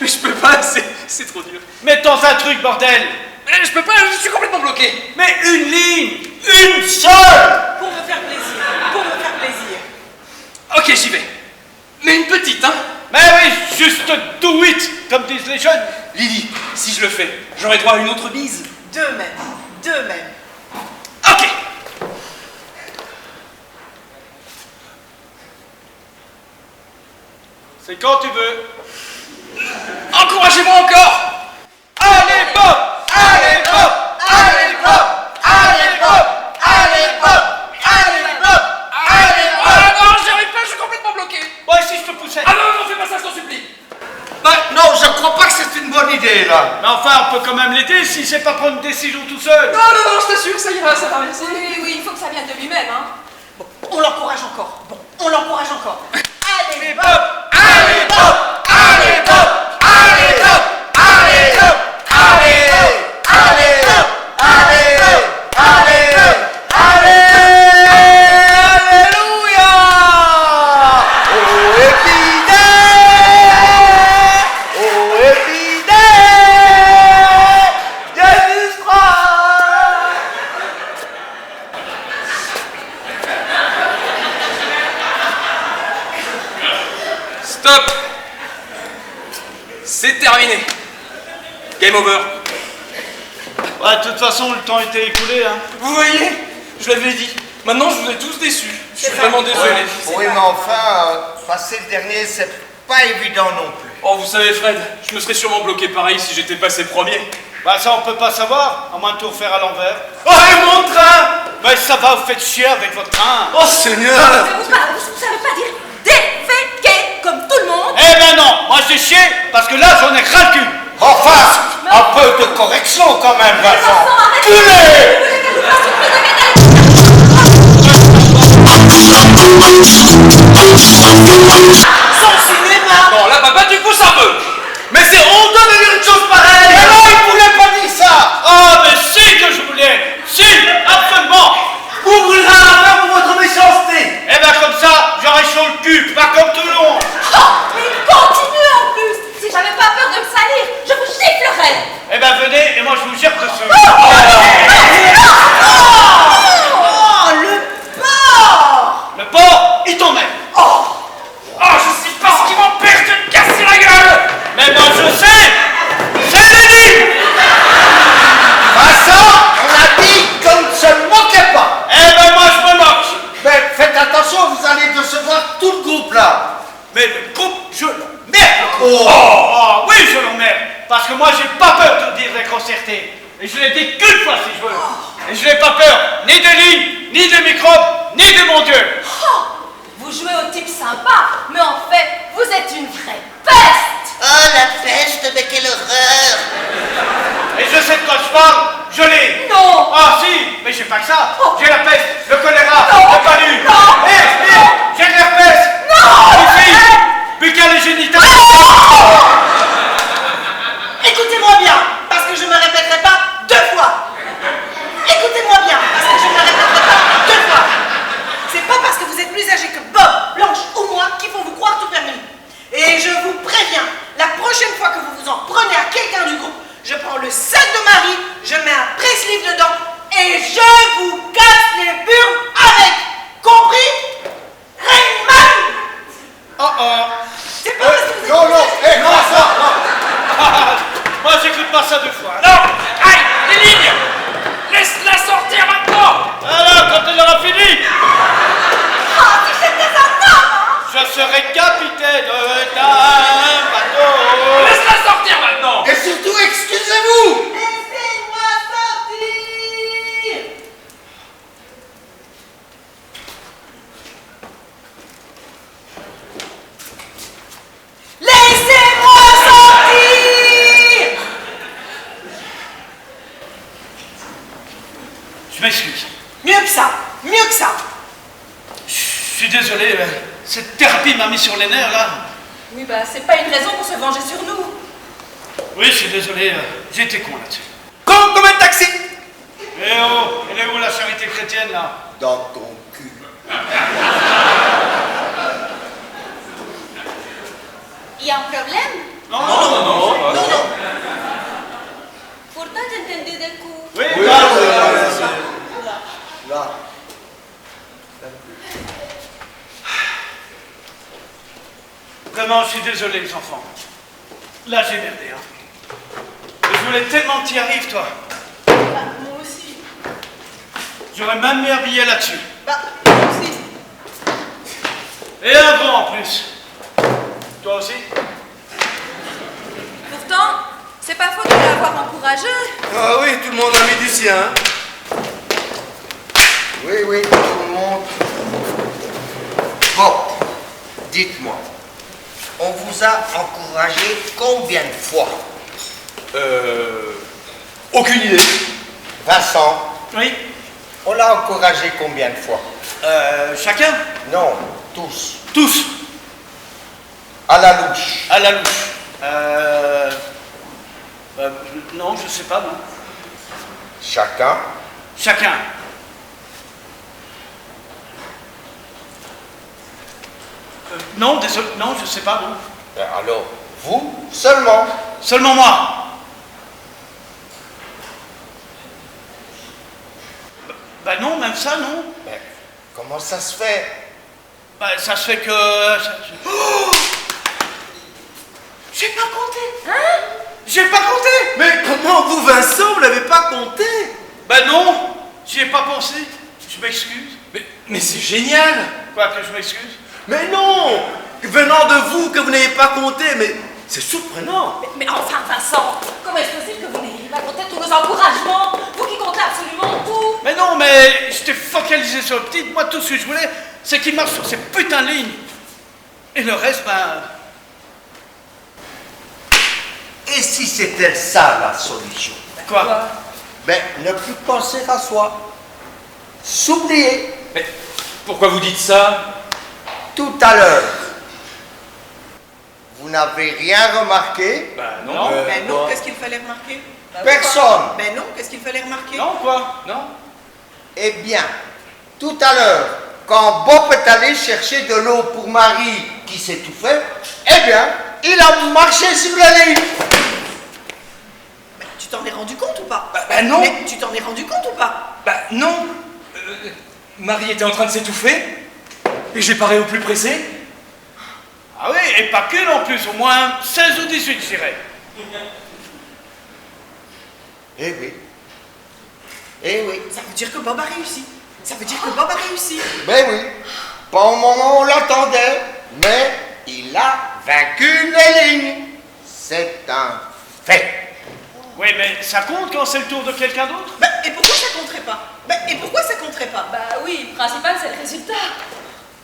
Je peux pas, c'est trop dur. Mets dans un truc, bordel. Mais je peux pas, je suis complètement bloqué. Mais une ligne. Une seule. Pour me faire plaisir. Pour me faire plaisir. Ok, j'y vais. Mais une petite, hein. Mais oui, juste do it, comme disent les jeunes. Lily, si je le fais, j'aurai droit à une autre bise. Deux mêmes. Deux mêmes. Ok. C'est quand tu veux. Encouragez-moi encore. Allez, Bob! Allez, Bob! Allez, Bob! Allez, Bob! Allez, Bob! Allez, Bob! Allez, Bob! Ah non, j'y arrive pas, je suis complètement bloqué. Bon, et si je te poussais? Ah non, non, fais pas ça, je t'en supplie. Ben, non, je crois pas que c'est une bonne idée, là. Mais enfin, on peut quand même l'aider s'il sait pas prendre une décision tout seul. Non, non, non, je t'assure, ça ira, ça va, merci. Oui, oui, il faut que ça vienne de lui-même, hein. Bon, on l'encourage encore. Bon, on l'encourage encore. Allez, Bob! Allez, Bob! Allez, Bob! Allez, Bob! Allez, Bob! Allez, Bob! Allez, Bob! Alléluia! Oh, épidé! Oh, épidé! Jésus Christ! Stop. C'est terminé. Game over. Ouais, de toute façon, le temps était écoulé, hein. Vous voyez, je l'avais dit. Maintenant, je vous ai tous déçus. Je suis vraiment désolé. Oui, mais enfin, passer le dernier, c'est pas évident non plus. Oh, vous savez, Fred, je me serais sûrement bloqué pareil si j'étais passé premier. Bah ça, on peut pas savoir, à moins de tout refaire à l'envers. Oh, et mon train! Mais ça va, vous faites chier avec votre train. Oh Seigneur! Mais vous savez pas dire déféquer comme tout le monde? Eh ben non, moi j'ai chié, parce que là, j'en ai ras le cul. Enfin, un peu de correction quand même, Vincent. Son cinéma! Bon, là, papa, tu pousses un peu. Mais c'est honteux de dire une chose pareille! Mais non, il voulait pas dire ça! Ah, mais si que je voulais. Si, absolument. Ouvrez la main pour votre méchanceté! Eh ben comme ça, j'aurais chaud le cul, pas comme tout le monde. Oh, mais il continue en plus. Si j'avais pas peur de me salir, je vous giflerais. Eh ben venez, et moi je vous gère dessus. Oh, le porc! Le porc, il t'emmène. Oh, je sais pas ce qui m'empêche de te casser la gueule. Mais moi je sais. C'est l'énigme. Vincent, on a dit qu'on ne se moquait pas! Eh ben moi je me moque. Mais faites attention, vous allez recevoir tout le groupe là! Mais le groupe, je l'emmerde. Oh. Oh, oui, je l'emmerde. Parce que moi j'ai pas peur de dire déconcerté. Et je l'ai dit qu'une fois si je veux. Et je n'ai pas peur ni des lignes, ni des microbes, ni de mon Dieu. Oh, vous jouez au type sympa, mais en fait, vous êtes une vraie peste. Oh, la peste, mais quelle horreur! Et je sais de quoi je parle, je l'ai. Non. Ah si, mais j'ai pas que ça. Oh. J'ai la peste, le choléra, Non. le palu. Non. J'ai de l'herpès. Non. Les filles, buccales et génitales. Écoutez-moi bien, parce que je ne me répéterai pas deux fois. Écoutez-moi bien, parce que je ne me répéterai pas deux fois. C'est pas parce que vous êtes plus âgé que Bob, Blanche ou moi qu'il faut vous croire tout permis. Et je vous préviens, la prochaine fois que vous vous en prenez à quelqu'un du groupe, je prends le sac de Marie, je mets un presse-livre dedans et je vous casse les burnes avec. Compris? Rainman! Oh oh. C'est pas parce que vous êtes Non, non, plus âgé- hé, Vincent! Moi j'écoute pas ça deux fois. Non, aïe, les lignes. Laisse-la sortir maintenant. Alors quand elle aura fini, Oh, si j'étais un homme, hein. je serai capitaine d'un bateau. Laisse-la sortir maintenant. Et surtout, excusez-vous! Laissez-moi sortir! Laissez-moi sortir! Je m'excuse. Mieux que ça, mieux que ça. Je suis désolé, cette thérapie m'a mis sur les nerfs là. Oui, bah, c'est pas une raison pour se venger sur nous. Oui, je suis désolé, j'ai été con là-dessus. Con comme un taxi! Eh oh, elle est où la charité chrétienne là? Dans ton cul. Il y a un problème? Non, Pourtant, j'ai entendu des coups. Oui, Oui, là, là. Vraiment, je suis désolé les enfants. Là, j'ai merdé, hein. Mais je voulais tellement que t'y arrives, toi. Moi aussi. J'aurais même mis un billet là-dessus. Bah, moi aussi. Et un gros en plus. Toi aussi? Pourtant, c'est pas faute de l'avoir encouragé. Ah oui, tout le monde a mis du sien. Oui, tout le monde. Bon, dites-moi, on vous a encouragé combien de fois? Aucune idée. Vincent, Oui. on l'a encouragé combien de fois? Chacun? Non, tous. Tous. À la louche. À la louche. Non, je sais pas, non. Chacun. Chacun. Non, désolé, non, je sais pas, non. Alors, vous seulement. Seulement moi. Bah non, même ça, non. Mais comment ça se fait? Bah ça se fait que... Oh, j'ai pas compté. Hein? J'ai pas compté. Mais comment vous, Vincent, vous l'avez pas compté? Bah non, j'y ai pas pensé. Je m'excuse. Mais c'est génial. Quoi, que je m'excuse? Mais non! Venant de vous, que vous n'ayez pas compté, mais c'est surprenant. Mais enfin, Vincent, comment est-ce possible que vous n'ayez pas compté tous nos encouragements? Vous qui comptez absolument tout. Mais non, mais j'étais focalisé sur le petit. Moi, tout ce que je voulais, c'est qu'il marche sur ces putains de lignes. Et le reste, ben... Et si c'était ça la solution? Quoi? Ben, ne plus penser à soi. S'oublier. Mais pourquoi vous dites ça? Tout à l'heure, vous n'avez rien remarqué? Bah non. Ben non, qu'est-ce qu'il fallait remarquer? Personne. Ben non, qu'est-ce qu'il fallait remarquer? Non, quoi? Non. Eh bien, tout à l'heure, quand Bob est allé chercher de l'eau pour Marie qui s'étouffait, eh bien, il a marché sur la ligne. Ben, tu t'en es rendu compte ou pas? Bah non. Mais tu t'en es rendu compte ou pas? Bah non. Marie était en train de s'étouffer. Et j'ai paré au plus pressé. Ah oui, et pas que non plus, au moins 16 ou 18, je dirais. Eh oui. Eh oui. Ça veut dire que Bob a réussi. Ça veut dire que Bob a réussi. Ben oui. Pas au moment où on l'attendait, mais il a vaincu les lignes. C'est un fait. Oui, mais ça compte quand c'est le tour de quelqu'un d'autre? Ben, et pourquoi ça compterait pas? Ben, et pourquoi ça compterait pas? Bah oui, le principal c'est le résultat.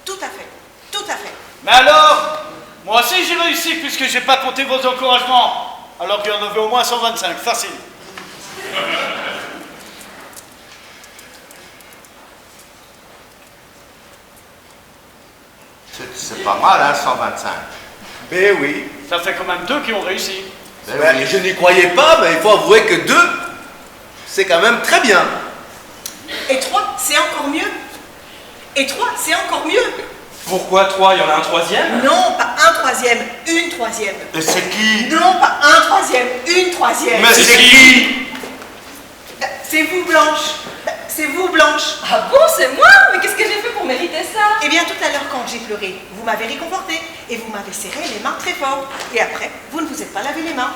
Tout à fait. Tout à fait. Mais alors, moi aussi j'ai réussi puisque j'ai pas compté vos encouragements. Alors qu'il y en avait au moins 125, facile. C'est pas mal, hein, 125. Ben oui. Ça fait quand même 2 qui ont réussi. Ben, je n'y croyais pas, mais il faut avouer que 2, c'est quand même très bien. Et 3, c'est encore mieux. Et 3, c'est encore mieux. Pourquoi 3? Il y en a un troisième? Non, pas un troisième, une troisième. Et c'est qui? Non, pas un troisième, une troisième. Mais c'est qui? C'est vous, Blanche. C'est vous, Blanche. Ah bon, c'est moi? Mais qu'est-ce que j'ai fait pour mériter ça? Eh bien, tout à l'heure, quand j'ai pleuré, vous m'avez réconforté et vous m'avez serré les mains très fort. Et après, vous ne vous êtes pas lavé les mains.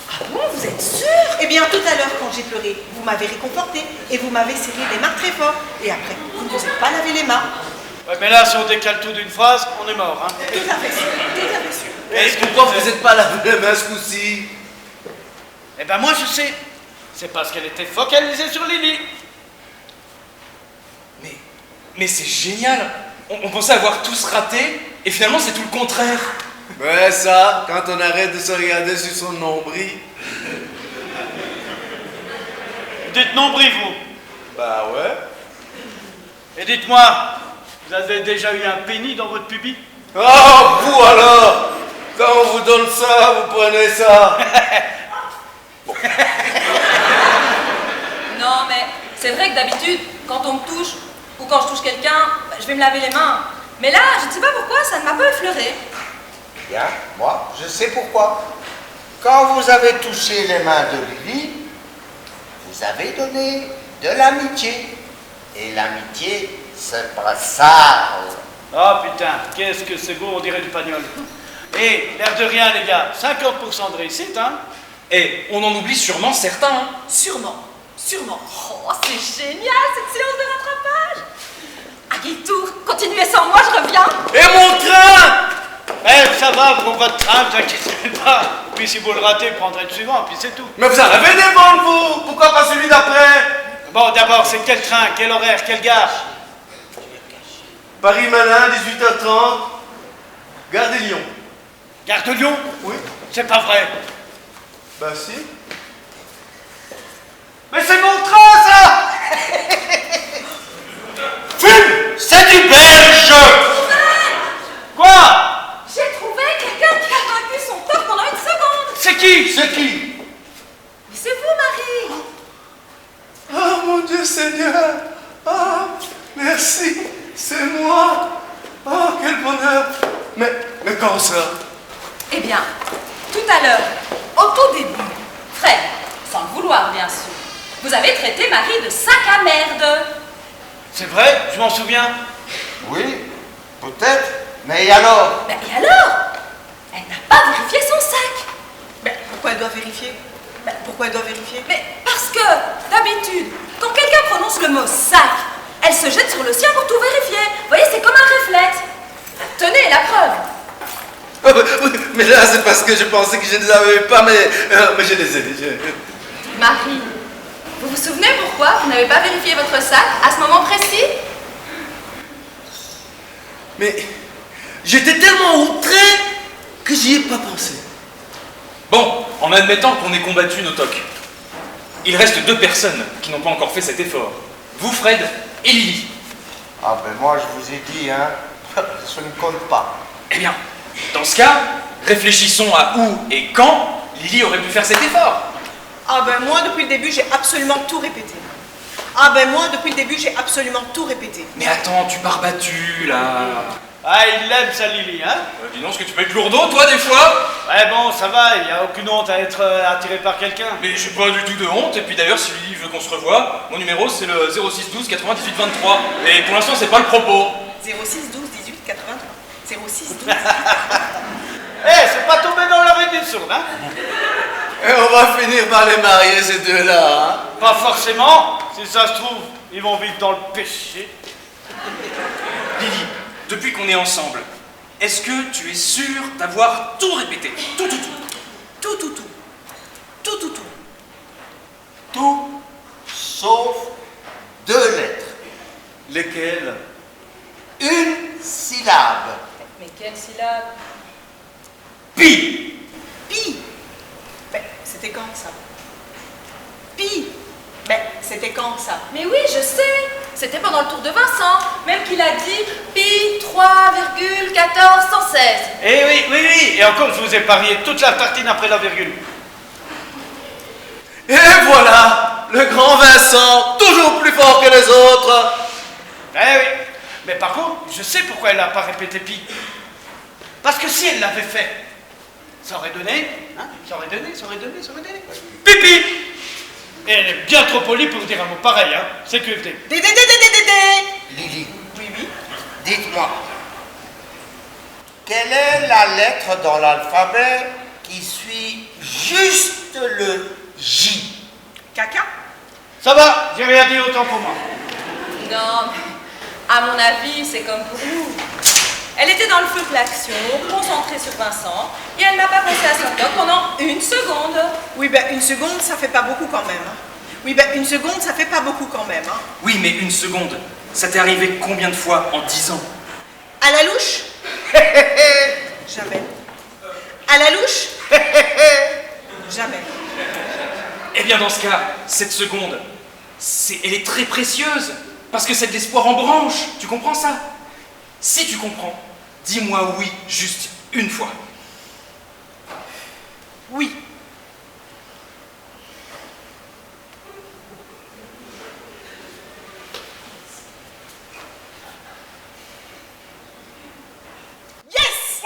Ah bon, vous êtes sûr? Eh bien, tout à l'heure, quand j'ai pleuré, vous m'avez réconforté et vous m'avez serré les mains très fort. Et après, vous ne vous êtes pas lavé les mains. Ouais, mais là, si on décale tout d'une phrase, on est mort, hein. Tout à fait sûr, tout à fait sûr. Et pourquoi vous n'êtes pas lavé les mains ce coup-ci? Eh ben moi je sais. C'est parce qu'elle était focalisée sur Lily. Mais c'est génial. On pensait avoir tous raté. Et finalement, c'est tout le contraire. Ouais, ça, quand on arrête de se regarder sur son nombril. Dites nombril, vous. Bah ouais. Et dites-moi, vous avez déjà eu un pénis dans votre pubis? Oh, vous alors! Quand on vous donne ça, vous prenez ça. Non, mais c'est vrai que d'habitude, quand on me touche, ou quand je touche quelqu'un, bah, je vais me laver les mains. Mais là, je ne sais pas pourquoi, ça ne m'a pas effleuré. Bien, moi, je sais pourquoi. Quand vous avez touché les mains de Lily, vous avez donné de l'amitié. Et l'amitié, c'est pas ça. Ah putain, qu'est-ce que c'est beau, on dirait du pagnol. Et l'air de rien, les gars, 50% de réussite, hein? Et on en oublie sûrement certains. Hein. Sûrement, sûrement. Oh, c'est génial cette séance de rattrapage. À Guitour, continuez sans moi, je reviens. Et mon train! Eh, ça va, pour votre train, ne vous inquiétez pas. Puis si vous le ratez, prendrez le suivant, puis c'est tout. Mais vous en avez des bons, vous. Pourquoi pas celui d'après? Bon, d'abord, c'est quel train, quel horaire, quelle gare? Paris-Malin, 18h30. Gare des Lions. Gare de Lyon? Oui. C'est pas vrai. Bah si. Mais c'est mon train, ça! Fume! C'est du belge! Quoi? J'ai trouvé quelqu'un qui a vaincu son corps pendant une seconde. C'est qui? C'est qui? Mais c'est vous, Marie. Oh mon Dieu Seigneur! Oh, merci! C'est moi! Oh, quel bonheur! Mais quand ça? Eh bien, tout à l'heure, au tout début, Fred, sans le vouloir bien sûr, vous avez traité Marie de sac à merde. C'est vrai, je m'en souviens. Oui, peut-être. Mais et alors? Ben et alors? Elle n'a pas vérifié son sac. Ben, pourquoi elle doit vérifier? Pourquoi elle doit vérifier? Mais parce que, d'habitude, quand quelqu'un prononce le mot sac, elle se jette sur le sien pour tout vérifier. Vous voyez, c'est comme un réflexe. Tenez, la preuve. Oui, mais là c'est parce que je pensais que je ne les avais pas, mais je les ai. Marie, vous vous souvenez pourquoi vous n'avez pas vérifié votre sac à ce moment précis? Mais j'étais tellement outré que j'y ai pas pensé. Bon, en admettant qu'on ait combattu nos tocs, il reste 2 personnes qui n'ont pas encore fait cet effort. Vous, Fred, et Lily. Ah ben moi je vous ai dit, hein, ça ne compte pas. Eh bien, dans ce cas, réfléchissons à où et quand Lily aurait pu faire cet effort. Ah ben moi, depuis le début, j'ai absolument tout répété. Ah ben moi, depuis le début, j'ai absolument tout répété. Mais attends, tu pars battu, là. Ah, il l'aime, ça, Lily, hein? Dis donc, est-ce que tu peux être lourdeau, toi, des fois? Ouais, bon, ça va, il n'y a aucune honte à être attiré par quelqu'un. Mais j'ai pas du tout de honte, et puis d'ailleurs, si Lily veut qu'on se revoie, mon numéro, c'est le 06 12 98 23. Et pour l'instant, c'est pas le propos. 06 12 18 83. 06 12 18 Eh, c'est pas tombé dans l'oreille d'une sourde, hein? Et on va finir par les marier, ces deux-là, hein? Pas forcément. Si ça se trouve, ils vont vivre dans le péché. Lily, depuis qu'on est ensemble, est-ce que tu es sûre d'avoir tout répété? Tout. Tout sauf 2 lettres. Lesquels? Une syllabe. Mais quelle syllabe? Pi! Pi. Ben, c'était quand ça? Pi. Ben, c'était quand ça? Mais oui, je sais. C'était pendant le tour de Vincent, même qu'il a dit pi 3,1416. Eh oui. Et encore, je vous ai parié toute la tartine après la virgule. Et voilà! Le grand Vincent, toujours plus fort que les autres! Eh oui. Mais par contre, je sais pourquoi elle n'a pas répété pi. Parce que si elle l'avait fait, ça aurait donné, hein? Ça aurait donné. Pipi! Et elle est bien trop polie pour dire un mot pareil, hein? C'est QFD. Lily, Oui. dites-moi, quelle est la lettre dans l'alphabet qui suit juste le J? Caca? Ça va, j'ai rien dit, autant pour moi. Non, mais à mon avis, c'est comme pour nous. Elle était dans le feu de l'action, concentrée sur Vincent, et elle n'a pas pensé à son toc pendant 1 seconde. Oui, ben, 1 seconde, ça fait pas beaucoup quand même. Hein. Oui, ben, 1 seconde, ça fait pas beaucoup quand même. Hein. Oui, mais 1 seconde, ça t'est arrivé combien de fois en 10 ans? À la louche? Jamais. À la louche? Jamais. Eh bien, dans ce cas, cette seconde, elle est très précieuse, parce que c'est de l'espoir en branche. Tu comprends ça? Si tu comprends, dis-moi oui, juste une fois. Oui. Yes!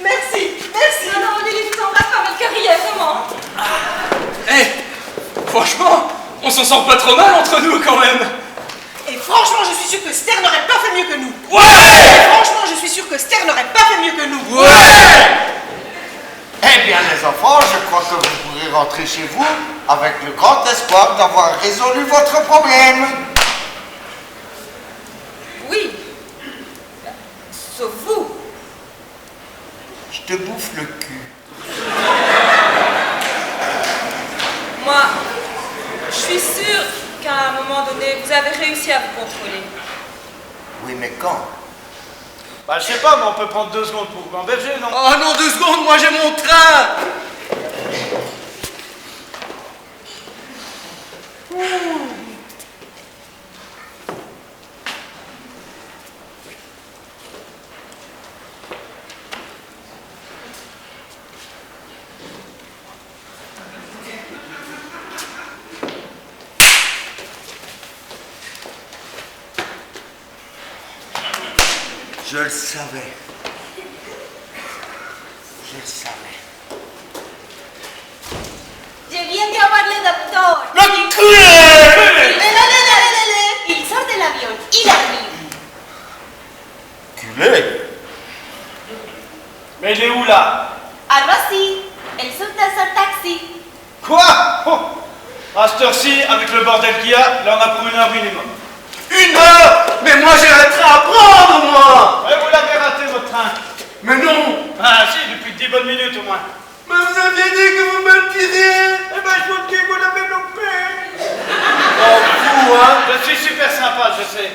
Merci. Non, Lily, tu t'embrasses pas, votre cœur y est, vraiment. Eh, franchement, on s'en sort pas trop mal entre nous quand même. Et franchement, je suis sûre que Ster n'aurait pas fait mieux que nous. Ouais! Et franchement, je suis sûre que Ster n'aurait pas fait mieux que nous. Ouais! Eh bien les enfants, je crois que vous pourrez rentrer chez vous avec le grand espoir d'avoir résolu votre problème. Oui. Sauf vous. Je te bouffe le cul. Moi, je suis sûre qu'à un moment donné, vous avez réussi à vous contrôler. Oui, mais quand? Bah, je sais pas, mais on peut prendre 2 secondes pour vous gamberger, non? Oh non, 2 secondes, moi j'ai mon train. Je le savais. Je le savais. Je viens de voir le docteur. Il sort de l'avion. Il arrive. Culé. Mais il est où, là? Algo así. Elle saute dans son taxi. Quoi? Oh. À cette heure-ci, avec le bordel qu'il y a, là, on a pour 1 heure minimum. 1 heure? Mais moi j'ai un train à prendre, moi. Ouais, vous l'avez raté, votre train. Mais non. Ah, si, depuis 10 bonnes minutes, au moins. Mais vous aviez dit que vous me le diriez. Eh ben, je vous dis que vous l'avez loupé. Oh, fou, hein. Je suis super sympa, je sais.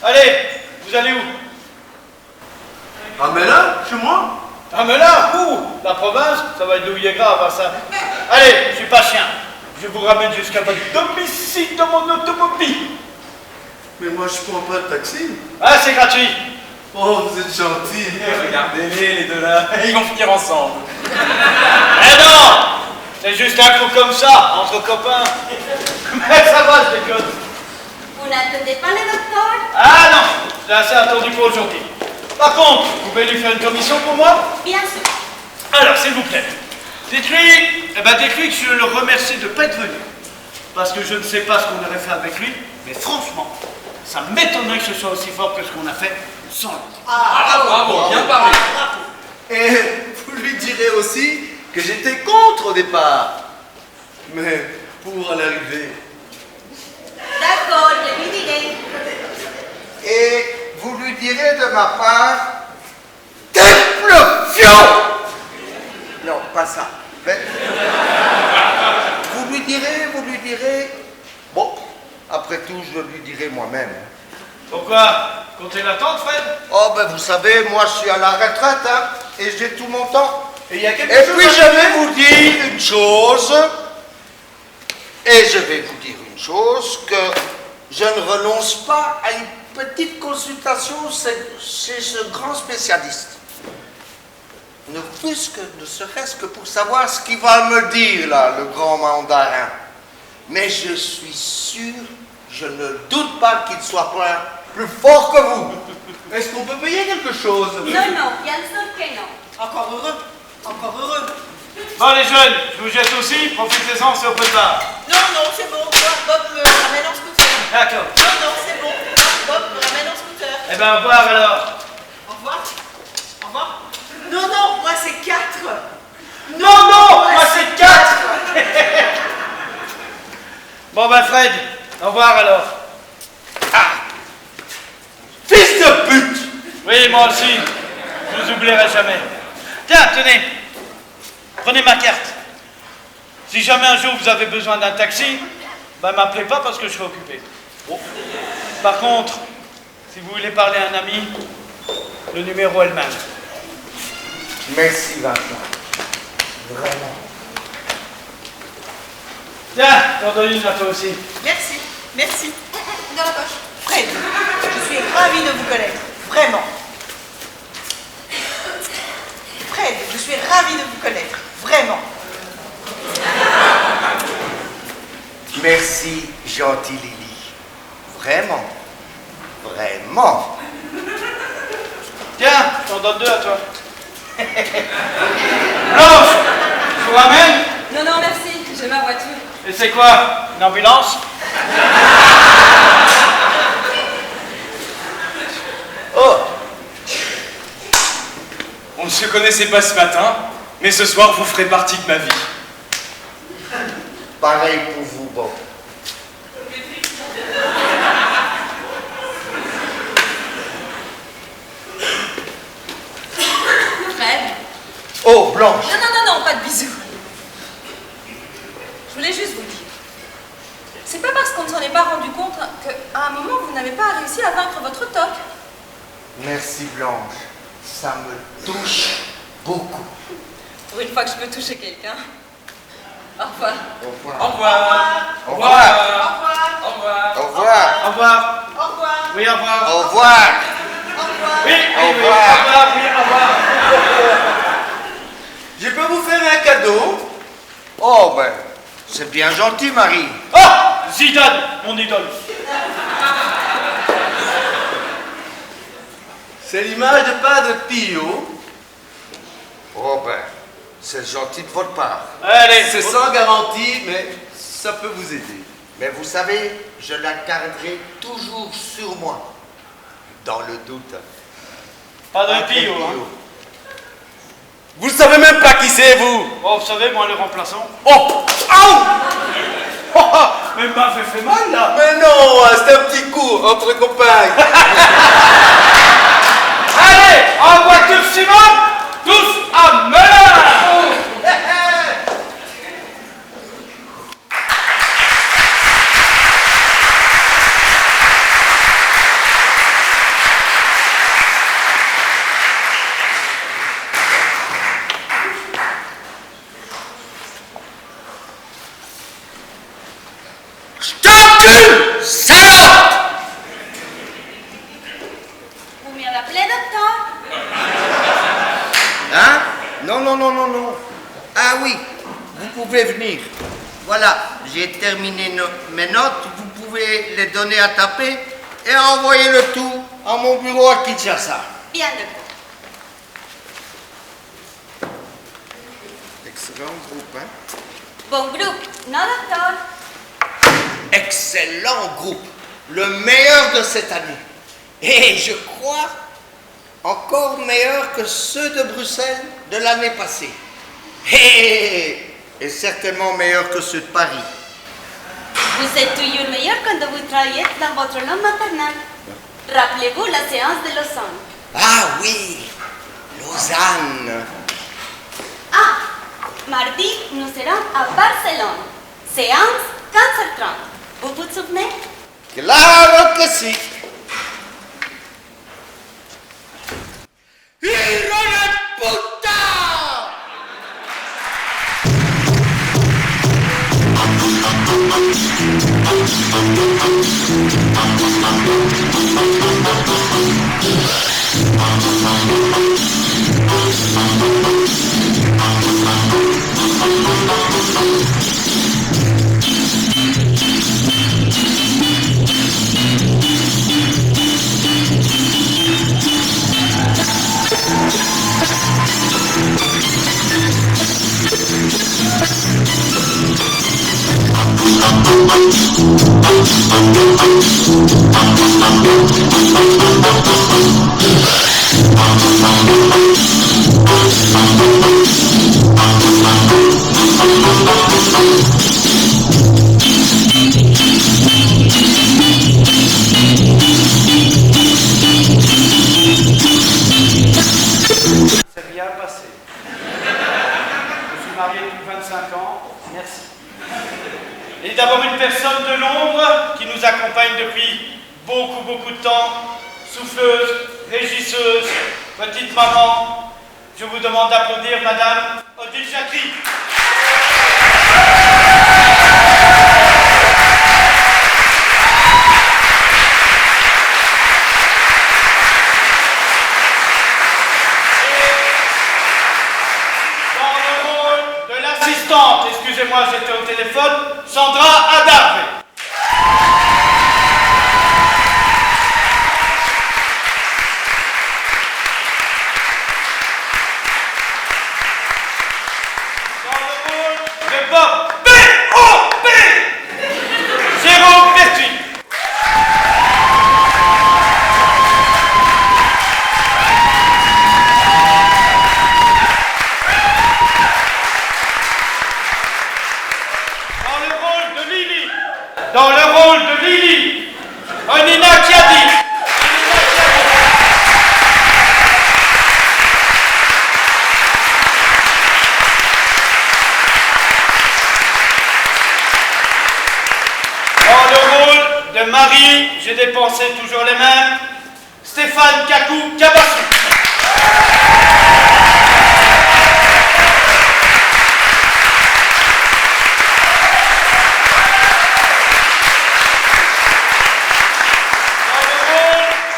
Allez, vous allez où? Ah, mais là, chez moi. Ah, mais là, où? La province, ça va être douillé grave, à ça. Allez, je suis pas chien. Je vous ramène jusqu'à votre domicile dans mon automobile. Mais moi je prends pas de taxi. Ah, c'est gratuit. Oh, vous êtes gentil. Regardez-les, les deux là. Ils vont finir ensemble. Eh non! C'est juste un coup comme ça, entre copains. Mais ça va, je déconne. Vous n'attendez pas le docteur? Ah non, c'est assez attendu pour aujourd'hui. Par contre, vous pouvez lui faire une commission pour moi? Bien sûr. Alors, s'il vous plaît, dites-lui que je le remercie de ne pas être venu. Parce que je ne sais pas ce qu'on aurait fait avec lui, mais franchement, ça m'étonnerait que ce soit aussi fort que ce qu'on a fait sans lui. Bravo, bien parlé. Et vous lui direz aussi que j'étais contre au départ. Mais pour à l'arrivée. D'accord, je lui dirai. Et vous lui direz de ma part d'explosion. Non, pas ça. Mais vous lui direz. Bon, après tout, je lui dirai moi-même. Pourquoi? Comptez l'attente, Fred? Oh, ben vous savez, moi je suis à la retraite, hein, et j'ai tout mon temps. Et il y a quelque Et chose puis à je vais vous dire une chose, que je ne renonce pas à une petite consultation chez ce grand spécialiste. Ne serait-ce que pour savoir ce qu'il va me dire, là, le grand mandarin. Mais je suis sûr, je ne doute pas qu'il soit plus fort que vous. Est-ce qu'on peut payer quelque chose? Non, non, bien sûr que non. Encore heureux. Encore heureux. Bon, les jeunes, je vous jette aussi, profitez-en, c'est au peu tard. Non, non, c'est bon. Bob me ramène en scooter. D'accord. Non, non, c'est bon. Bob me ramène en scooter. Eh ben, au revoir alors. Au revoir. Au revoir. Non, non, moi c'est 4. Non, non, moi c'est 4. Bon, ben, Fred, au revoir alors. Fils de pute! Oui, moi aussi, je vous oublierai jamais. Tiens, tenez, prenez ma carte. Si jamais un jour vous avez besoin d'un taxi, ben m'appelez pas parce que je serai occupé. Bon. Par contre, si vous voulez parler à un ami, le numéro est le même. Merci, Vincent. Vraiment. Tiens, t'en donne une à toi aussi. Merci, merci. Dans la poche. Fred, je suis ravie de vous connaître. Vraiment. Fred, je suis ravie de vous connaître. Vraiment. Merci, gentille Lily. Vraiment. Vraiment. Tiens, t'en donne 2 à toi. Blanche, je vous ramène. Non, non, merci, j'ai ma voiture. Et c'est quoi? Une ambulance? Oh! On ne se connaissait pas ce matin, mais ce soir vous ferez partie de ma vie. Pareil pour vous, Bob. Fred. Oh, Blanche. Non, pas de bisous. Je voulais juste vous dire. C'est pas parce qu'on ne s'en est pas rendu compte qu'à un moment, vous n'avez pas réussi à vaincre votre toc. Merci, Blanche. Ça me touche beaucoup. Pour une fois que je peux toucher quelqu'un. Au revoir. Au revoir. Au revoir. Au revoir. Au revoir. Au revoir. Au revoir. Au revoir. Oui, au revoir. Au revoir. Oui, Au oui, revoir. au revoir. Oui, au revoir. Je peux vous faire un cadeau? Oh, ben, c'est bien gentil, Marie. Ah, Zidane, mon idole. C'est l'image de Padre Pio. Oh, ben, c'est gentil de votre part. Allez, C'est sans garantie, mais ça peut vous aider. Mais vous savez, je la garderai toujours sur moi. Dans le doute. pas de Après pio, hein. Vous ne savez même pas qui c'est, vous? Oh, vous savez, moi, le remplaçant. Oh! Au! Mais il m'avait fait mal, là. Mais non, c'est un petit coup entre copains. Allez, en voiture, Simon, tous à Melun. T'encule, salope! Vous m'y rappelez, docteur? Hein? Non. Ah oui, vous pouvez venir. Voilà, j'ai terminé mes notes. Vous pouvez les donner à taper et envoyer le tout à mon bureau à Kinshasa. Bien, docteur. Excellent groupe, hein? Bon groupe, non, docteur? Excellent groupe, le meilleur de cette année. Et je crois encore meilleur que ceux de Bruxelles de l'année passée. Et certainement meilleur que ceux de Paris. Vous êtes toujours meilleur quand vous travaillez dans votre langue maternelle. Rappelez-vous la séance de Lausanne. Ah oui, Lausanne. Ah, mardi, nous serons à Barcelone. Séance 15h30. Vous vous souvenez? Claro que sí. ¡Hijo de puta! C'est bien passé. Je suis marié depuis 25 ans. Merci. Et d'abord une personne de l'ombre qui nous accompagne depuis beaucoup de temps. Souffleuse, régisseuse, petite maman. Je vous demande d'applaudir Madame Odile Jacqueline. Excusez-moi, j'étais au téléphone, Sandra Adarve. Dans le rôle de Bob, B.O.B. Jérôme Pertuis. Dans le j'ai dépensé toujours les mêmes. Stéphane Kakou Kabassou.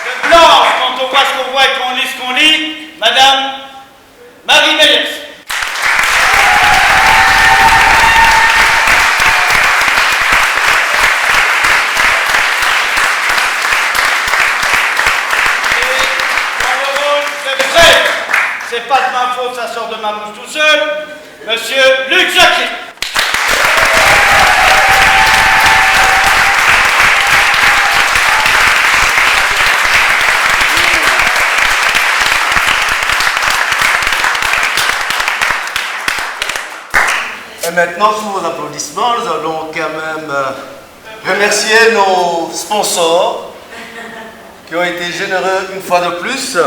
De blanche, quand on voit ce qu'on voit et qu'on lit ce qu'on lit, Madame Marie Meyers. C'est pas de ma faute, ça sort de ma bouche tout seul. Monsieur Luc Jacquet. Et maintenant, sous vos applaudissements, nous allons quand même remercier nos sponsors qui ont été généreux une fois de plus.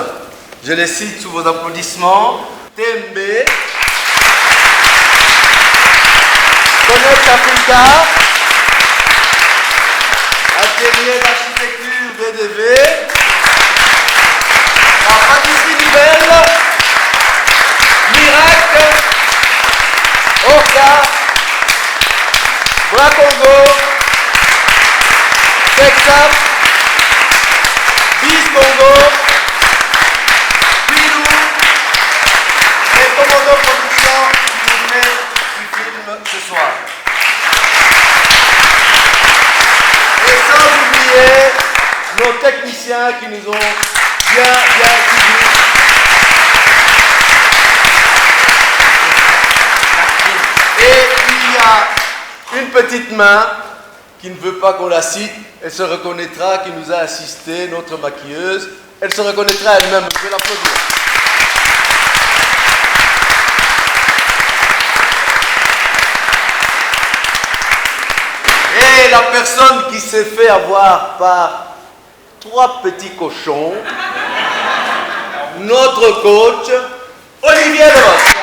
Je les cite sous vos applaudissements. TMB, Connect Africa, Atelier d'architecture VDV, la pâtisserie nouvelle, Miracle, Orca, Bras Congo, Texas, Bis Congo, Commando Production qui filme ce soir. Et sans oublier nos techniciens qui nous ont bien suivis. Et il y a une petite main qui ne veut pas qu'on la cite. Elle se reconnaîtra, qui nous a assisté, notre maquilleuse. Elle se reconnaîtra elle-même. Je vais l'applaudir. Et la personne qui s'est fait avoir par 3 petits cochons, notre coach, Olivier Devos.